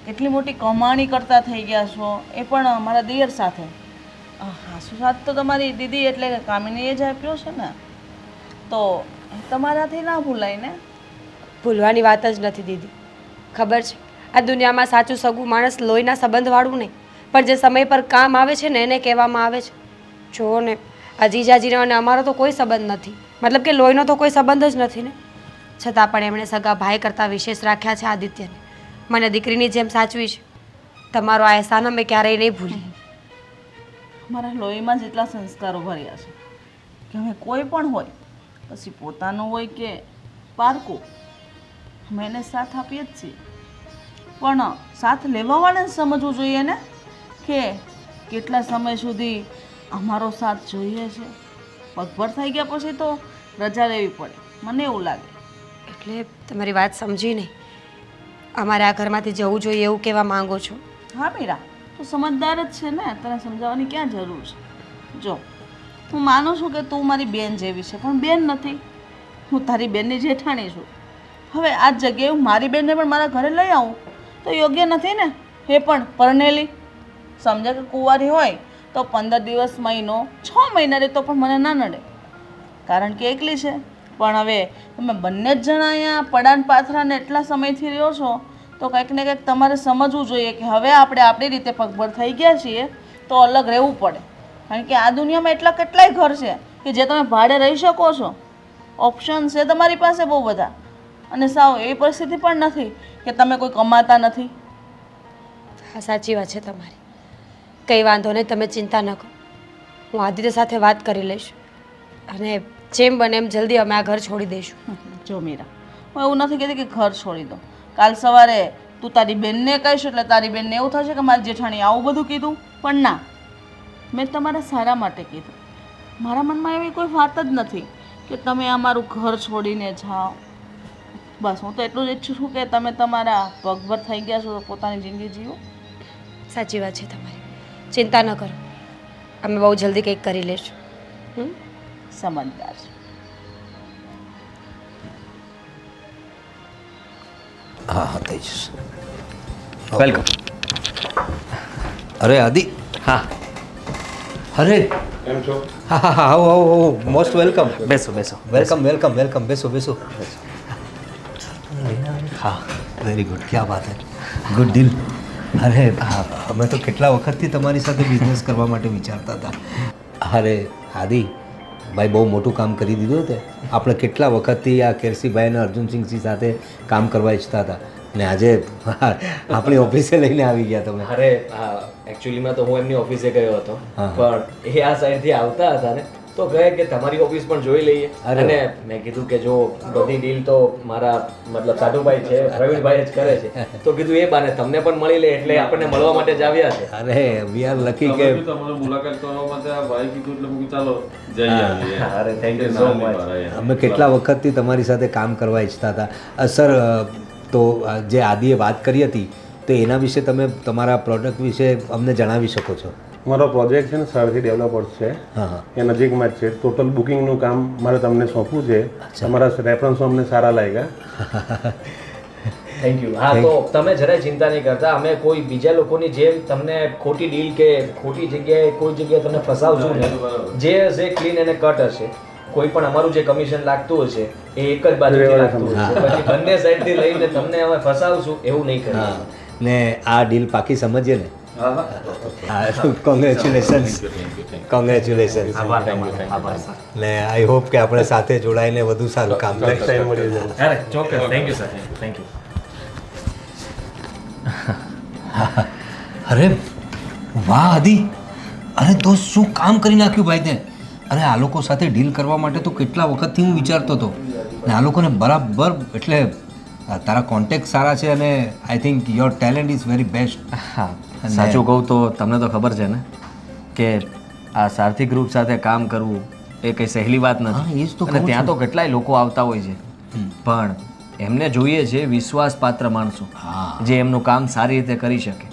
કેટલી મોટી કમાણી કરતા થઈ ગયા છો, એ પણ અમારા દિયર સાથે. હાસુ સાથ તો તમારી દીદી એટલે કે કામિનીએ જ આપ્યો છે ને, તો એ તમારાથી ના ભૂલાય ને. ભૂલવાની વાત જ નથી દીદી. ખબર છે, આ દુનિયામાં સાચું સગું માણસ લોહીના સંબંધવાળું નહીં, પણ જે સમય પર કામ આવે છે ને એને કહેવામાં આવે છે. જુઓ ને, આ જીજાજીનો અને અમારો તો કોઈ સંબંધ નથી, મતલબ કે લોહીનો તો કોઈ સંબંધ જ નથી ને, છતાં પણ એમણે સગા ભાઈ કરતાં વિશેષ રાખ્યા છે આદિત્યને. મને દીકરીની જેમ સાચવી છે. તમારો આ અહેસાન અમે ક્યારેય નહીં ભૂલી. મારા લોહીમાં જેટલા સંસ્કારો ભર્યા છે કે હવે કોઈ પણ હોય, પછી પોતાનું હોય કે પારકું, અમે એને સાથ આપીએ જ છીએ. પણ સાથ લેવાવાળાને સમજવું જોઈએ ને કે કેટલા સમય સુધી અમારો સાથ જોઈએ છે. પગભર થઈ ગયા પછી તો રજા લેવી પડે, મને એવું લાગે. એટલે તમારી વાત સમજી નહીં, અમારે આ ઘરમાંથી જવું જોઈએ એવું કહેવા માંગો છો? હા મીરા, તું સમજદાર જ છે ને, તને સમજાવવાની ક્યાં જરૂર છે. જો, હું માનું છું કે તું મારી બેન જેવી છે, પણ બેન નથી. હું તારી બેનની જેઠાણી છું. હવે આ જ જગ્યાએ હું મારી બેનને પણ મારા ઘરે લઈ આવું તો યોગ્ય નથી ને. એ પણ પરણેલી, સમજે કે કુંવારી હોય તો 15 દિવસ, મહિનો, 6 મહિના રહેતો પણ મને ના નડે, કારણ કે એકલી છે. પણ હવે તમે બંને જ જણા અહીંયા પડાન પાથરાને એટલા સમયથી રહ્યો છો, તો કંઈક ને કંઈક તમારે સમજવું જોઈએ કે હવે આપણે આપણી રીતે પગભર થઈ ગયા છીએ તો અલગ રહેવું પડે. કારણ કે આ દુનિયામાં એટલા કેટલાય ઘર છે કે જે તમે ભાડે રહી શકો છો. ઓપ્શન છે તમારી પાસે બહુ બધા, અને સાવ એવી પરિસ્થિતિ પણ નથી કે તમે કોઈ કમાતા નથી. હા, સાચી વાત છે તમારી. કંઈ વાંધો નહીં, તમે ચિંતા ન કરો. હું આદિત્ય સાથે વાત કરી લઈશ અને જેમ બને એમ જલ્દી અમે આ ઘર છોડી દઈશું. જો મીરા, હું એવું નથી કહેતી કે ઘર છોડી દો. કાલ સવારે તું તારી બેનને કહીશ એટલે તારી બેનને એવું થશે કે મારી જેઠાણી આવું બધું કીધું. પણ ના, મેં તમારા સારા માટે કીધું. મારા મનમાં એવી કોઈ વાત જ નથી કે તમે આ મારું ઘર છોડીને જાઓ. બસ હું તો એટલું જ ઈચ્છું છું કે તમે તમારા પગભર થઈ ગયા છો તો પોતાની જિંદગી જીવો. સાચી વાત છે તમારી, ચિંતા ન કરો, અમે બહુ જલ્દી કંઈક કરી લઈશું. સમજદાર છે. હા હા, થઈ જશે. વેલકમ. અરે આદિ. હા. અરે કેમ છો? હા હા હા, આવો આવો આવો, મોસ્ટ વેલકમ. બેસો બેસો. વેલકમ વેલકમ વેલકમ, બેસો બેસો. હા. વેરી ગુડ, ક્યાં વાત હે, ગુડ ડીલ. અરે અમે તો કેટલા વખતથી તમારી સાથે બિઝનેસ કરવા માટે વિચારતા હતા. અરે આદિ ભાઈ બહુ મોટું કામ કરી દીધું તે. આપણે કેટલા વખતથી આ કેરસીભાઈ અને અર્જુનસિંહજી સાથે કામ કરવા ઈચ્છતા હતા, અને આજે આપણી ઓફિસે લઈને આવી ગયા તમે. અરે એકચ્યુઅલીમાં તો હું એમની ઓફિસે ગયો હતો, પણ એ આ સાઈડથી આવતા હતા ને તો કહે કે તમારી ઓફિસ પણ જોઈ લઈએ. અને મેં કીધું કે જો બધી ડીલ તો મારા મતલબ સાધુભાઈ છે, પ્રવીણભાઈ જ કરે છે, તો કીધું એ બાને તમને પણ મળી લે, એટલે આપણને મળવા માટે જ આવ્યા છે. અરે વી આર લકી કે તમારો મુલાકાત કરવા માટે આ ભાઈ કીધું એટલે હું ચાલો જઈ આવીએ. અરે થેન્ક યુ સો મચ. અમે કેટલા વખતથી તમારી સાથે કામ કરવા ઈચ્છતા હતા. સર, તો જે આદિએ વાત કરી હતી તો એના વિશે તમે તમારા પ્રોડક્ટ વિશે અમને જણાવી શકો છો? મારો પ્રોજેક્ટ છે ને સારથી ડેવલપર્સ છે, એ નજીકમાં જ છે. ટોટલ બુકિંગનું કામ મારે તમને સોંપવું છે. તમારા રેફરન્સો અમને સારા લાગ્યા. Thank you. હા, તો તમે જરાય ચિંતા નહીં કરતા. અમે કોઈ બીજા લોકોની જેમ તમને ખોટી ડીલ કે ખોટી જગ્યાએ કોઈ જગ્યાએ તમને ફસાવશું ને. જે હશે ક્લીન અને કટ હશે. કોઈ પણ અમારું જે કમિશન લાગતું હશે એ એક જ બાજુથી લાગતું હશે. પછી બંને સાઈડથી લઈને તમને અમે ફસાવશું એવું નહીં કરીએ. હા ને આ ડીલ પાકી સમજીએ ને. કોંગ્રેચ્યુલેશન્સ. કોંગ્રેચ્યુલેશન્સ. ને આઈ હોપ કે આપણે સાથે જોડાઈને વધુ સારું કામ કરીશું. અરે ચોક્કસ. Thank you sir. Thank you. અરે વાહ આદિ, અરે દોસ્ત શું કામ કરી નાખ્યું ભાઈ તે. અરે આ લોકો સાથે ડીલ કરવા માટે તો કેટલા વખતથી હું વિચારતો હતો ને આ લોકોને બરાબર એટલે તારા કોન્ટેક્ટ સારા છે અને I think your talent is very best. હા, સાચું કહું તો તમને તો ખબર છે ને કે આ સારથી ગ્રુપ સાથે કામ કરવું એ કંઈ સહેલી વાત નથી. એ જ તો અને ત્યાં તો કેટલાય લોકો આવતા હોય છે, પણ એમને જોઈએ છે વિશ્વાસપાત્ર માણસો જે એમનું કામ સારી રીતે કરી શકે.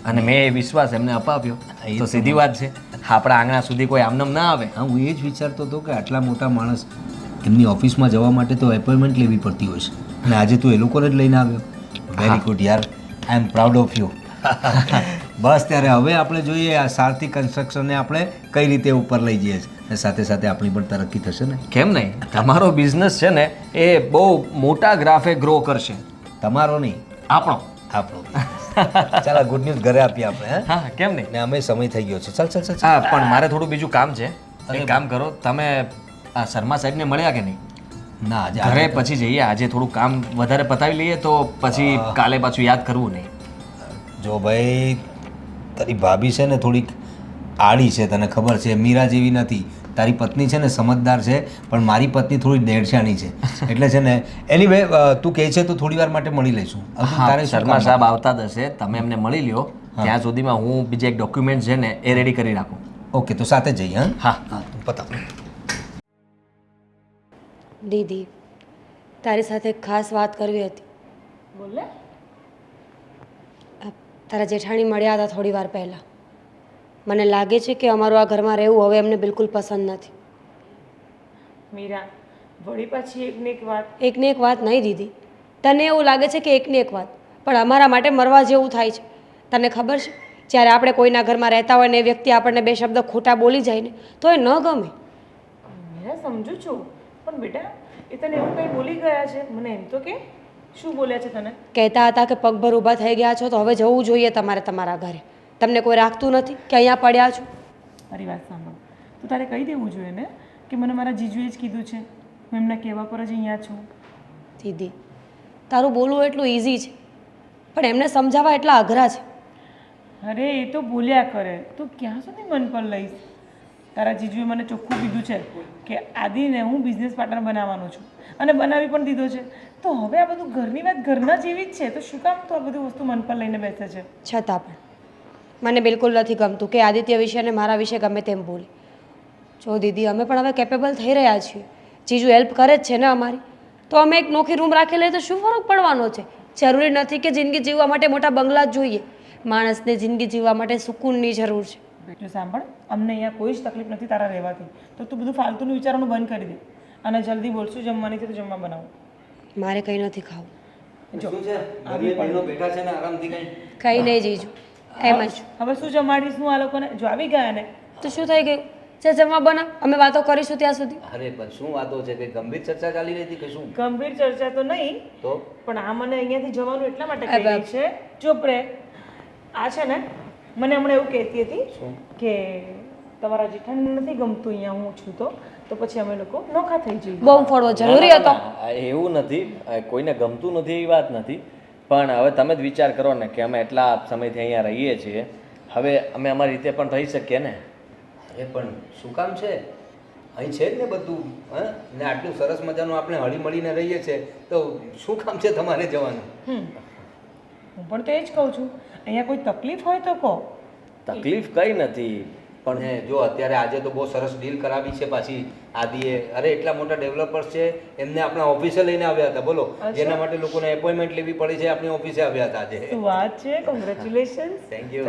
અને મેં એ વિશ્વાસ એમને અપાવ્યો તો સીધી વાત છે આપણા આંગણા સુધી કોઈ આમનામ ના આવે. હા, હું એ જ વિચારતો હતો કે આટલા મોટા માણસ એમની ઓફિસમાં જવા માટે તો એપોઇન્ટમેન્ટ લેવી પડતી હોય છે અને આજે તું એ લોકોને જ લઈને આવ્યો. વેરી ગુડ યાર, આઈ એમ પ્રાઉડ ઓફ યુ. બસ ત્યારે હવે આપણે જોઈએ આ સારથી કન્સ્ટ્રક્શનને આપણે કઈ રીતે ઉપર લઈ જઈએ છીએ અને સાથે સાથે આપણી પણ તરક્કી થશે ને. કેમ નહીં? તમારો બિઝનેસ છે ને એ બહુ મોટા ગ્રાફે ગ્રો કરશે. તમારો નહીં, આપણો. ચાલો ગુડ ન્યૂઝ ઘરે આપીએ આપણે. હા, કેમ નહીં? ને અમે સમય થઈ ગયો છે. ચાલ ચાલ ચાલ. હા, પણ મારે થોડું બીજું કામ છે. એક કામ કરો, તમે આ શર્મા સાહેબને મળ્યા કે નહીં? ના, આજે ઘરે પછી જઈએ. આજે થોડું કામ વધારે પતાવી લઈએ તો પછી કાલે પાછું યાદ કરવું નહીં. જો ભાઈ તારી ભાભી છે ને થોડીક આડી છે, તને ખબર છે. મીરા જેવી નથી. તારી પત્ની છે ને સમજદાર છે, પણ મારી પત્ની થોડી દેડશાની છે. એટલે છે ને એનીવે તું કહે છે તો થોડી વાર માટે મળી લઈશું. તારે શર્મા સાહેબ આવતા જ હશે, તમે એમને મળી લ્યો. ત્યાં સુધીમાં હું બીજા એક ડોક્યુમેન્ટ છે ને એ રેડી કરી રાખું. ઓકે, તો સાથે જઈએ. હા હા. પતાવ. દીદી, તારી સાથે એક ખાસ વાત કરવી હતી. બોલે. તારા જેઠાણી મળ્યા હતા થોડી વાર પહેલાં. મને લાગે છે કે અમારું આ ઘરમાં રહેવું હવે એમને બિલકુલ પસંદ નથી. મીરા, વળી પાછી એકને એક વાત. એકને એક વાત નહીં દીદી, તને એવું લાગે છે કે એકને એક વાત, પણ અમારા માટે મરવા જેવું થાય છે. તને ખબર છે જ્યારે આપણે કોઈના ઘરમાં રહેતા હોય ને એ વ્યક્તિ આપણને બે શબ્દ ખોટા બોલી જાય ને તો એ ન ગમે. મીરા, સમજુ છું, પણ બેટા એ તને એવું કંઈ બોલી ગયા છે? મને એમ તો કે શું બોલ્યા છે તને? કહેતા હતા કે પગભર ઊભા થઈ ગયા છો તો હવે જવું જોઈએ તમારે તમારા ઘરે. તમને કોઈ રાખતું નથી કે અહીંયા પડ્યા છો? મારી વાત સાંભળ, તો તારે કહી દેવું જોઈએ ને કે મને મારા જીજુએ જ કીધું છે, હું એમના કહેવા પર જ અહીંયા છું. દીદી, તારું બોલવું એટલું ઇઝી છે પણ એમને સમજાવવા એટલા અઘરા છે. અરે એ તો બોલ્યા કરે, તું ક્યાં સુધી મન પર લઈશ? તારા જીજુએ મને ચોખ્ખું કીધું છે કે આદિને હું બિઝનેસ પાર્ટનર બનાવવાનો છું અને બનાવી પણ દીધો છે. તો હવે આ બધું ઘરની વાત ઘરના જેવી જ છે, તો શું કામ તો આ બધી વસ્તુ મન પર લઈને બેસે છે? છતાં પણ મને બિલકુલ નથી ગમતું કે આદિત્ય વિશે અને મારા વિશે ગમે તેમ બોલી. જો દીદી, અમે પણ હવે કેપેબલ થઈ રહ્યા છીએ. જીજુ હેલ્પ કરે જ છે ને અમારી, તો અમે એક નોખી રૂમ રાખી લઈએ તો શું ફરક પડવાનો છે? જરૂરી નથી કે જિંદગી જીવવા માટે મોટા બંગલા જ જોઈએ. માણસને જિંદગી જીવવા માટે સુકૂનની જરૂર છે. જો સાંભળ, અમને અહીંયા કોઈ જ તકલીફ નથી તારા રહેવાથી, તો તું બધું ફાલતુનું વિચારવાનું બંધ કરી દે અને જલ્દી બોલશું. જમવાની છે તો જમવા બનાવું. મારે કંઈ નથી ખાવું. જો બેઠા છે ને આરામથી કઈ. કંઈ નહીં જીજુ, એમ જ. હવે શું જમાડીશ હું આ લોકોને? જો આવી ગયા ને તો શું થઈ ગયું? જે જમવા બનાવ, અમે વાતો કરીશું ત્યાં સુધી. અરે પણ શું વાતો છે? કઈ ગંભીર ચર્ચા ચાલી રહી હતી કે શું? ગંભીર ચર્ચા તો નહીં, તો પણ આ મને અહીંયાથી જવાનું એટલા માટે કહી રહી છે. ચૂપ રહે. આ છે ને મને હમણાં એવું કહેતી હતી કે તમારા જેઠાણીને નથી ગમતું અહીંયા હું છું તો પછી અમે લોકો નોખા થઈ જઈએ. બોમ્બ ફોડવો જરૂરી હતો? એવું નથી, કોઈને ગમતું નથી એવી વાત નથી, પણ હવે તમે જ વિચાર કરો ને કે અમે એટલા સમયથી અહીંયા રહીએ છીએ, હવે અમે અમારી રીતે પણ રહી શકીએ ને. અરે પણ શું કામ છે? અહીં છે જ ને બધું. હા, ને આટલું સરસ મજાનું આપણે હળી મળીને રહીએ છીએ તો શું કામ છે તમારે જવાનું? હું પણ તો એ જ કહું છું, અહીંયા કોઈ તકલીફ હોય તો કહો. તકલીફ કંઈ નથી, પણ હે જો અત્યારે આજે તો બહુ સરસ ડીલ કરાવી છે પાછી આદિએ. અરે એટલા મોટા ડેવલપર્સ છે, એમને આપણા ઓફિસે લઈને આવ્યા હતા. બોલો, જેના માટે લોકોને એપોઇન્ટમેન્ટ લેવી પડી છે આપણી ઓફિસે આવ્યા હતા આજે. શું વાત છે! કોંગ્રેચ્યુલેશન્સ. Thank you.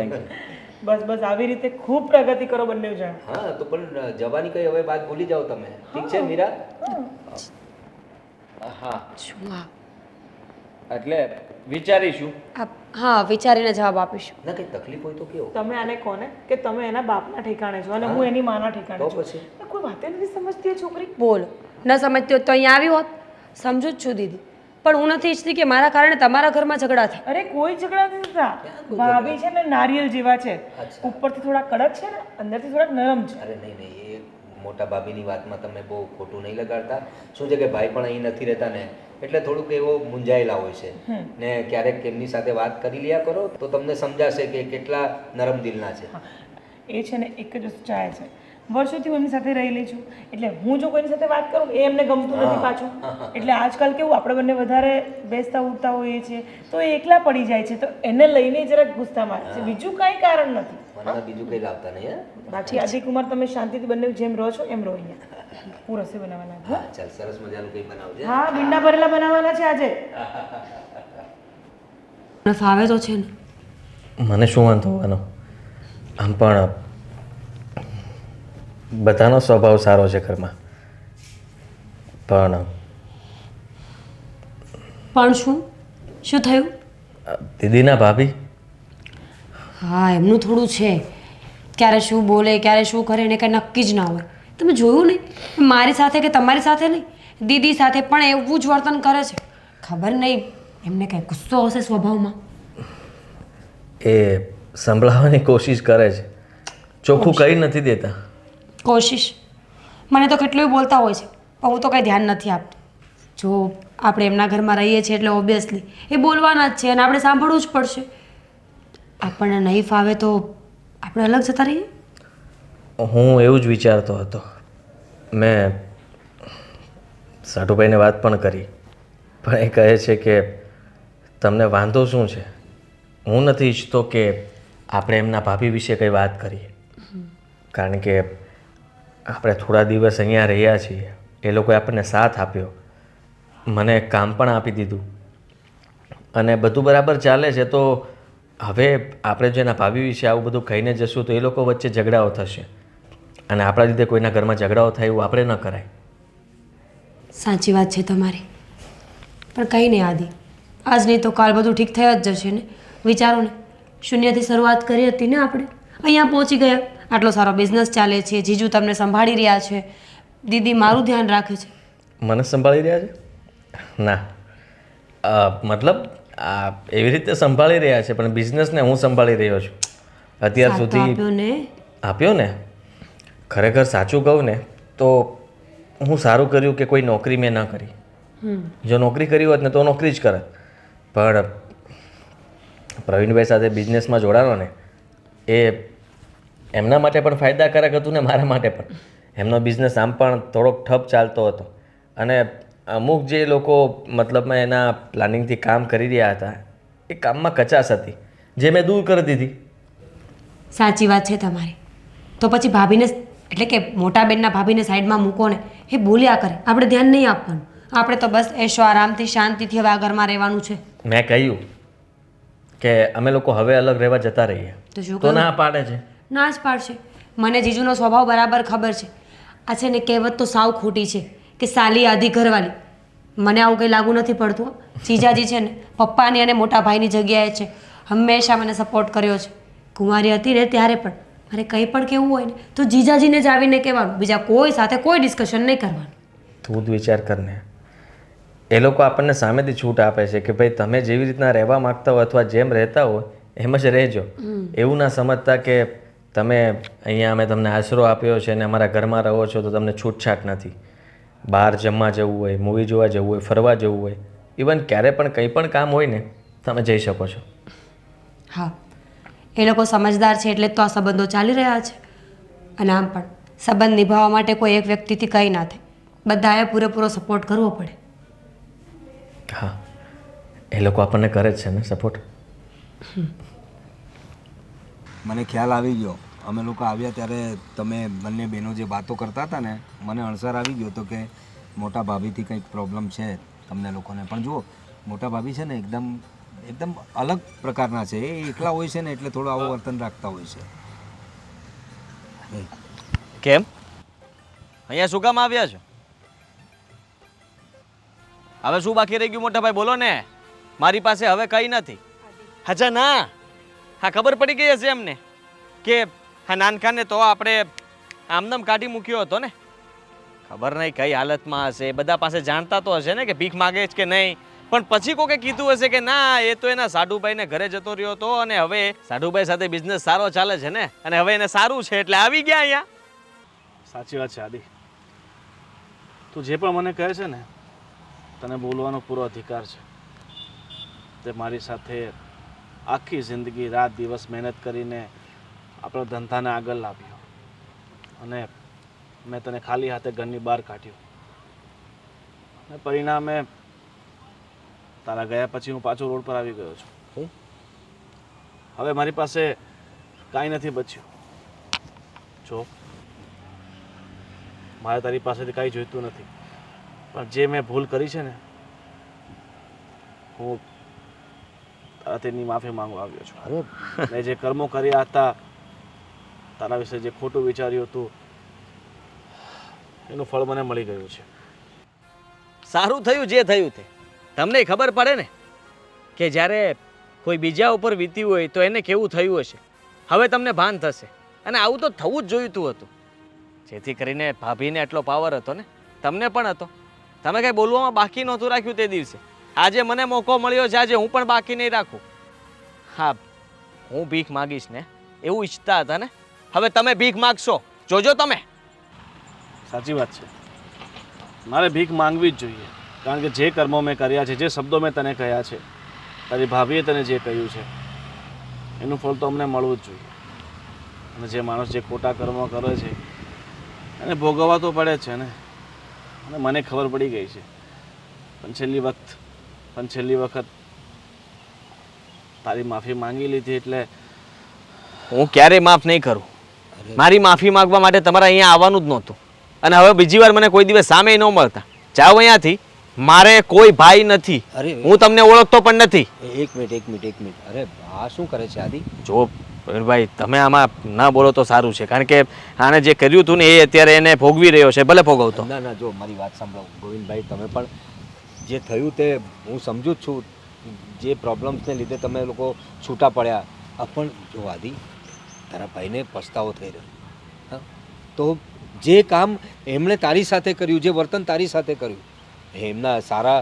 બસ બસ આવી રીતે ખૂબ પ્રગતિ કરો બંને જણ. હા, તો પણ જવાની કઈ હવે વાત ભૂલી જાઓ તમે. ઠીક છે મીરા? હા. શું આ એટલે વિચારીશું. હા, વિચારીને જવાબ આપીશું. ના કંઈ તકલીફ હોય તો કેવો તમે આને કોને કે તમે એના બાપના ઠેકાણે છો અને હું એની માના ઠેકાણે તો છું પછી કોઈ વાતે નથી સમજતી એ છોકરી. બોલો, ન સમજતી હોત તો અહીંયા આવી હોત. સમજુ જ છું દીદી, પણ હું નથી ઈચ્છતી કે મારા કારણે તમારા ઘરમાં ઝઘડા થાય. અરે કોઈ ઝઘડા નથી થતા. ભાભી છે ને નારિયેલ જેવા છે, ઉપરથી થોડા કડક છે ને અંદરથી થોડાક નરમ છે. અરે નહીં નહીં, એ મોટા ભાભીની વાતમાં તમે બહુ ખોટું નહીં લગાડતા. શું છે કે ભાઈ પણ અહીં નથી રહેતા ને, એટલે થોડુંક એવો મૂંઝાયેલા હોય છે ને. ક્યારેક એમની સાથે વાત કરી લ્યા કરો તો તમને સમજાશે કે કેટલા નરમ દિલના છે. એ છે ને એક જ વસ્તુ ચાહે છે. વર્ષોથી હું એમની સાથે રહેલી છું, એટલે હું જો કોઈની સાથે વાત કરું એ એમને ગમતું નથી પાછું. એટલે આજકાલ કેવું આપણે બંને વધારે બેસતા ઉઠતા હોઈએ છીએ તો એ એકલા પડી જાય છે, તો એને લઈને જરાક ગુસ્સા મારે છે. બીજું કાંઈ કારણ નથી. મને બીજું કંઈ લાવતા નહીં. બાકી આદિકુમાર તમે શાંતિથી બંને જેમ રહો છો એમ રહો અહીંયા. હું રસોઈ બનાવવાના છું. હા ચાલ, સરસ મજાનું કંઈ બનાવજે. હા, ભીંડા ભરેલા બનાવવાના છે આજે. મને ફાવે તો છે ને. મને શું વાંધો હોવાનો? આમ પણ બધાનો સ્વભાવ સારો છે ઘરમાં. પણ શું થયું? દીદીના ભાભી હા, એમનું થોડું છે. ક્યારે શું બોલે, ક્યારે શું કરે એને કંઈ નક્કી જ ના હોય. તમે જોયું નહીં? મારી સાથે કે તમારી સાથે નહીં, દીદી સાથે પણ એવું જ વર્તન કરે છે. ખબર નહીં એમને કંઈ ગુસ્સો હશે સ્વભાવમાં. એ સંભળાવવાની કોશિશ કરે છે, ચોખ્ખું કહી નથી દેતા. કોશિશ મને તો કેટલું બોલતા હોય છે, પણ હું તો કંઈ ધ્યાન નથી આપતી. જો આપણે એમના ઘરમાં રહીએ છીએ એટલે ઓબ્વિયસલી એ બોલવાના જ છે અને આપણે સાંભળવું જ પડશે. આપણને નહીં ફાવે તો આપણે અલગ જતા રહીએ. હું એવું જ વિચારતો હતો. મેં સાટુભાઈને વાત પણ કરી, પણ એ કહે છે કે તમને વાંધો શું છે. હું નથી ઈચ્છતો કે આપણે એમના ભાભી વિશે કંઈ વાત કરીએ, કારણ કે આપણે થોડા દિવસ અહીંયા રહ્યા છીએ. એ લોકોએ આપણને સાથ આપ્યો, મને કામ પણ આપી દીધું અને બધું બરાબર ચાલે છે. તો હવે આપણે જો એના ભાભી વિશે આવું બધું કહીને જશું તો એ લોકો વચ્ચે ઝઘડાઓ થશે અને આપણા લીધે કોઈના ઘરમાં ઝઘડાઓ થાય એવું આપણે ન કરાય. સાચી વાત છે તમારી, પણ કંઈ નહીં આદિ, આજ નહીં તો કાલ બધું ઠીક થઈ જ જશે ને. વિચારો ને, શૂન્યથી શરૂઆત કરી હતી ને આપણે, અહીંયા પહોંચી ગયા. આટલો સારો બિઝનેસ ચાલે છે, જીજુ તમને સંભાળી રહ્યા છે, દીદી મારું ધ્યાન રાખે છે. મને સંભાળી રહ્યા છે? ના, મતલબ એવી રીતે સંભાળી રહ્યા છે, પણ બિઝનેસને હું સંભાળી રહ્યો છું અત્યાર સુધી. આપ્યો ને. ખરેખર સાચું કહું ને તો હું સારું કર્યું કે કોઈ નોકરી મેં ન કરી. જો નોકરી કરી હોત ને તો નોકરી જ કરત, પણ પ્રવીણભાઈ સાથે બિઝનેસમાં જોડાનો ને એ એમના માટે પણ ફાયદાકારક હતું ને મારા માટે પણ. એમનો બિઝનેસ આમ પણ થોડોક ઠપ ચાલતો હતો અને અમુક જે લોકો મતલબમાં એના પ્લાનિંગથી કામ કરી રહ્યા હતા એ કામમાં કચાશ હતી જે મેં દૂર કરી દીધી. સાચી વાત છે તમારી. તો પછી ભાભીને એટલે કે મોટા બેનના ભાભીને સાઈડમાં મૂકો ને, એ બોલ્યા કરે, આપણે ધ્યાન નહીં આપવાનું. આપણે તો બસ એશો આરામથી શાંતિથી હવે આ ઘરમાં રહેવાનું છે. મેં કહ્યું કે અમે લોકો હવે અલગ રહેવા જતા રહીએ તો શું તો ના પાડે છે. ના જ પાડશે. મને જીજુનો સ્વભાવ બરાબર ખબર છે. આ છે ને કહેવત તો સાવ ખોટી છે કે સાલી આધી ઘરવાળી. મને આવું કંઈ લાગુ નથી પડતું. જીજાજી છે ને પપ્પાની અને મોટા ભાઈની જગ્યાએ છે. હંમેશા મને સપોર્ટ કર્યો છે. કુંવારી હતી ને ત્યારે પણ મારે કંઈ પણ કહેવું હોય ને તો જીજાજીને જ આવીને કહેવાનું, બીજા કોઈ સાથે કોઈ ડિસ્કશન નહીં કરવાનું. તું જ વિચાર કરને, એ લોકો આપણને સામેથી છૂટ આપે છે કે ભાઈ તમે જેવી રીતના રહેવા માગતા હો અથવા જેમ રહેતા હોય એમ જ રહેજો. એવું ના સમજતા કે તમે અહીંયા અમે તમને આશરો આપ્યો છે અને અમારા ઘરમાં રહો છો તો તમને છૂટછાટ નથી. બહાર જમવા જવું હોય, મૂવી જોવા જવું હોય, ફરવા જવું હોય, ઇવન ક્યારે પણ કંઈ પણ કામ હોય ને તમે જઈ શકો છો. હા, એ લોકો સમજદાર છે એટલે જ તો આ સંબંધો ચાલી રહ્યા છે. અને આમ પણ સંબંધ નિભાવવા માટે કોઈ એક વ્યક્તિથી કંઈ ના થાય, બધાએ પૂરેપૂરો સપોર્ટ કરવો પડે. હા, એ લોકો આપણને કરે જ છે ને સપોર્ટ. મને ખ્યાલ આવી ગયો. અમે લોકો આવ્યા ત્યારે તમે બંને બહેનો જે વાતો કરતા હતા ને, મને અણસર આવી ગયો હતો કે મોટા ભાભીથી કંઈક પ્રોબ્લેમ છે તમને લોકોને. પણ જુઓ, મોટા ભાભી છે ને એકદમ અલગ પ્રકારના છે. એ એકલા હોય છે ને એટલે થોડું આવું વર્તન રાખતા હોય છે. કેમ અહીંયા શું કામ આવ્યા છો? હવે શું બાકી રહી ગયું મોટા ભાઈ, બોલો ને. મારી પાસે હવે કંઈ નથી. અચ્છા ના, હા ખબર પડી ગઈ હશે એમને કે હા નાનખાને તો આપણે આમનામ કાઢી મૂક્યો હતો ને. ખબર નહીં કઈ હાલતમાં હશે, બધા પાસે જાણતા તો હશે ને કે ભીખ માગે છે કે નહીં. પણ પછી કોકે કીધું હશે કે ના એ તો એના સાઢુભાઈને ઘરે જતો રહ્યો હતો અને હવે સાઢુભાઈ સાથે બિઝનેસ સારો ચાલે છે ને, અને હવે એને સારું છે એટલે આવી ગયા અહીંયા. સાચી વાત છે આદિ. તું જે પણ મને કહે છે ને, તને બોલવાનો પૂરો અધિકાર છે. તે મારી સાથે આખી જિંદગી રાત દિવસ મહેનત કરીને આપણો ધંધાને આગળ લાવ્યો અને મેં તને ખાલી હાથે ઘરની બહાર કાઢ્યો અને પરિણામે તારા ગયા પછી હું પાછો રોડ પર આવી ગયો છું. હવે મારી પાસે કાંઈ નથી બચ્યું. જો મારે તારી પાસેથી કાંઈ જોઈતું નથી, પણ જે મેં ભૂલ કરી છે ને, હું તેની માફી માંગવા આવ્યો છું. મેં જે કર્મો કર્યા હતા, તારા વિશે જે ખોટું વિચાર્યું હતું, એનું ફળ મને મળી ગયું છે. સારું થયું જે થયું તે. તમને ખબર પડે ને કે જ્યારે કોઈ બીજા ઉપર વીત્યું હોય તો એને કેવું થયું હશે. હવે તમને ભાન થશે, અને આવું તો થવું જ જોઈતું હતું. જેથી કરીને ભાભીને એટલો પાવર હતો ને, તમને પણ હતો. તમે કંઈ બોલવામાં બાકી નહોતું રાખ્યું તે દિવસે. આજે મને મોકો મળ્યો છે, આજે હું પણ બાકી નહીં રાખું. હા, હું ભીખ માગીશ ને એવું ઈચ્છતા હતા ને, હવે તમે ભીખ માગશો, જોજો તમે. સાચી વાત છે, મારે ભીખ માંગવી જ જોઈએ. કારણ કે જે કર્મો મેં કર્યા છે, જે શબ્દો મેં તને કહ્યા છે, તારી ભાભીએ તને જે કહ્યું છે, એનું ફળ તો અમને મળવું જ જોઈએ. અને જે માણસ જે ખોટા કર્મો કરે છે એને ભોગવવા તો પડે જ છે ને. અને મને ખબર પડી ગઈ છે, પણ છેલ્લી વખત તારી માફી માંગી લીધી એટલે હું ક્યારેય માફ નહીં કરું. મારી માફી માંગવા માટે તમારે અહીંયા આવવાનું જ નહોતું, અને હવે બીજી વાર મને કોઈ દિવસ સામે ન મળતા. જાઓ અહીંયાથી. મારે કોઈ ભાઈ નથી, હું તમને ઓળખતો પણ નથી. એક મિનિટ. અરે આ શું કરે છે આદિ? જો ભાઈ, તમે આમાં ના બોલો તો સારું છે, કારણ કે આને જે કર્યું હતું ને એ અત્યારે એને ભોગવી રહ્યો છે. ભલે ભોગવતો. ના, જો મારી વાત સાંભળો ગોવિંદભાઈ, તમે પણ જે થયું તે હું સમજુ જ છું. જે પ્રોબ્લેમ્સને લીધે તમે લોકો છૂટા પડ્યા, પણ જો આદિ, તારા ભાઈને પસ્તાવો થઈ રહ્યો. હા, તો જે કામ એમણે તારી સાથે કર્યું, જે વર્તન તારી સાથે કર્યું, એમના સારા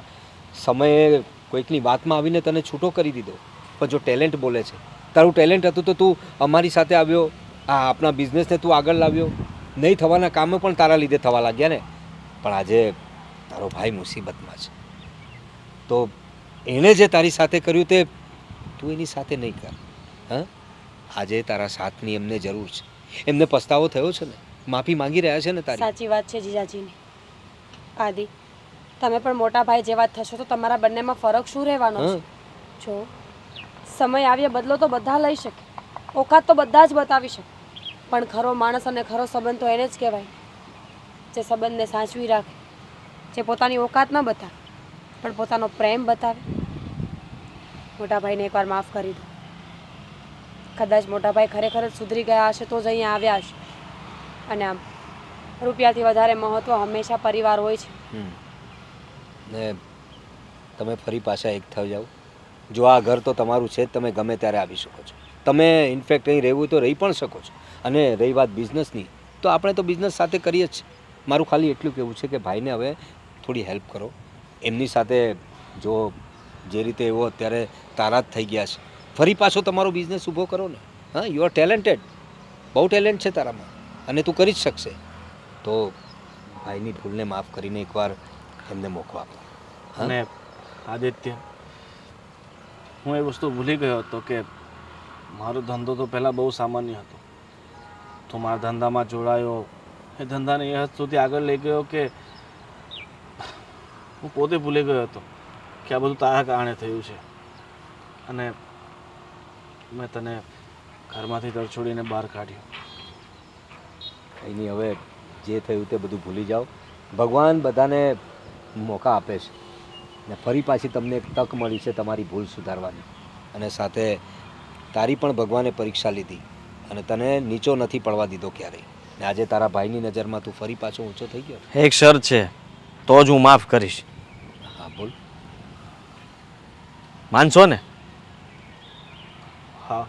સમયે કોઈકની વાતમાં આવીને તને છૂટો કરી દીધો. પણ જો ટેલેન્ટ બોલે છે, તારું ટેલેન્ટ હતું તો તું અમારી સાથે આવ્યો, આ આપણા બિઝનેસને તું આગળ લાવ્યો. નહીં થવાના કામો પણ તારા લીધે થવા લાગ્યા ને. પણ આજે તારો ભાઈ મુસીબતમાં છે, તો એણે જે તારી સાથે કર્યું તે તું એની સાથે નહીં કર. હા, આજે તારા સાથની એમને જરૂર છે. એમને પસ્તાવો થયો છે ને, માફી માંગી રહ્યા છે ને તારી. સાચી વાત છે જીજાજીની. આદિ, તમે પણ મોટા ભાઈ જેવા થશો તો તમારા બંનેમાં ફરક શું રહેવાનો છે? જો સમય આવ્યે બદલો તો બધા લઈ શકે, ઓકાત તો બધા જ બતાવી શકે, પણ ખરો માણસ અને ખરો સંબંધ તો એને જ કહેવાય જે સંબંધને સાચવી રાખે, જે પોતાની ઓકાત ન બતાવે પણ પોતાનો પ્રેમ બતાવે. મોટા ભાઈને એકવાર માફ કરી દો. કદાચ મોટા ભાઈ ખરેખર જ સુધરી ગયા હશે તો જ અહીંયા આવ્યા હશે. અને આમ રૂપિયાથી વધારે મહત્વ હંમેશા પરિવાર હોય છે. ને તમે ફરી પાછા એક થઈ જાઓ. જો આ ઘર તો તમારું છે જ, તમે ગમે ત્યારે આવી શકો છો. તમે ઇનફેક્ટ અહીં રહેવું તો રહી પણ શકો છો. અને રહી વાત બિઝનેસની, તો આપણે તો બિઝનેસ સાથે કરીએ જ. મારું ખાલી એટલું કહેવું છે કે ભાઈને હવે થોડી હેલ્પ કરો. એમની સાથે જો જે રીતે એવો અત્યારે તારા જ થઈ ગયા છે, ફરી પાછો તમારો બિઝનેસ ઊભો કરો ને. હા, યુ આર ટેલેન્ટેડ, બહુ ટેલેન્ટ છે તારામાં, અને તું કરી જ શકશે. તો ભાઈની ભૂલને માફ કરીને એકવાર એમને મોકો આપો. અને આદિત્ય, હું એ વસ્તુ ભૂલી ગયો હતો કે મારો ધંધો તો પહેલાં બહુ સામાન્ય હતો. તો મારા ધંધામાં જોડાયો, એ ધંધાને એ હદ સુધી આગળ લઈ ગયો કે હું પોતે ભૂલી ગયો હતો કે આ બધું તારા કારણે થયું છે. અને મેં તને ઘરમાંથી તરછોડીને બહાર કાઢ્યો. કંઈ નહીં, હવે જે થયું તે બધું ભૂલી જાઓ. ભગવાન બધાને મોકા આપે છે, ને ફરી પાછી તમને એક તક મળી છે તમારી ભૂલ સુધારવાની. અને સાથે તારી પણ ભગવાને પરીક્ષા લીધી અને તને નીચો નથી પડવા દીધો ક્યારેય. ને આજે તારા ભાઈની નજરમાં તું ફરી પાછો ઊંચો થઈ ગયો. એક શરત છે, તો જ હું માફ કરીશ. હા, બોલ. માનશો ને? હા.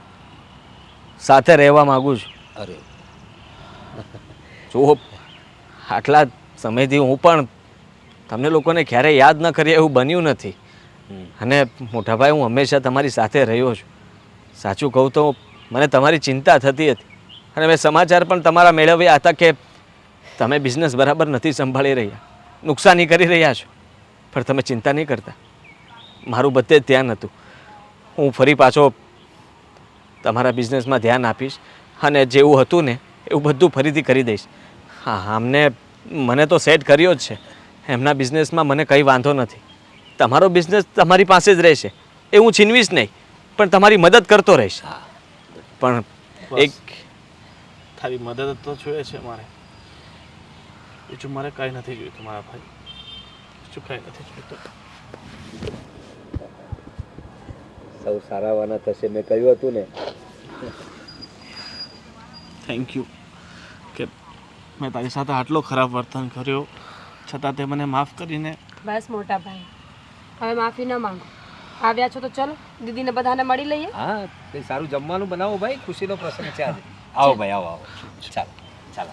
સાથે રહેવા માંગુ છું. અરે જુઓ, આટલા સમયથી હું પણ તમને લોકોને ક્યારેય યાદ ન કરીએ એવું બન્યું નથી. અને મોટાભાઈ, હું હંમેશા તમારી સાથે રહ્યો છું. સાચું કહું તો મને તમારી ચિંતા થતી હતી અને મેં સમાચાર પણ તમારા મેળવ્યા હતા કે તમે બિઝનેસ બરાબર નથી સંભાળી રહ્યા, નુકસાની કરી રહ્યા છો. પણ તમે ચિંતા નહીં કરતા, મારું બધે જ ધ્યાન હતું. હું ફરી પાછો તમારા બિઝનેસમાં ધ્યાન આપીશ અને જેવું હતું ને એવું બધું ફરીથી કરી દઈશ. હા, મને તો સેટ કર્યો જ છે. એમના બિઝનેસમાં મને કંઈ વાંધો નથી. તમારો બિઝનેસ તમારી પાસે જ રહેશે, એ હું છીનવીશ નહીં, પણ તમારી મદદ કરતો રહીશ. પણ એક તારી મદદ તો જોઈએ છે મારે. બીજું મારે કાંઈ નથી જોઈતું મારા ભાઈ, બીજું કાંઈ નથી જોઈતું. સૌ સારાવાના થશે, મેં કહ્યું હતું ને. થેન્ક યુ કે મેં તારી સાથે આટલો ખરાબ વર્તન કર્યો છતાં તે મને માફ કરીને. બસ મોટા ભાઈ, હવે માફી ન માંગો. આવ્યા છો તો ચલો દીદીને બધાને મળી લઈએ. હા, કંઈ સારું જમવાનું બનાવો ભાઈ, ખુશીનો પ્રસંગ છે આજે. આવો ભાઈ, આવો આવો. ચાલો ચાલો.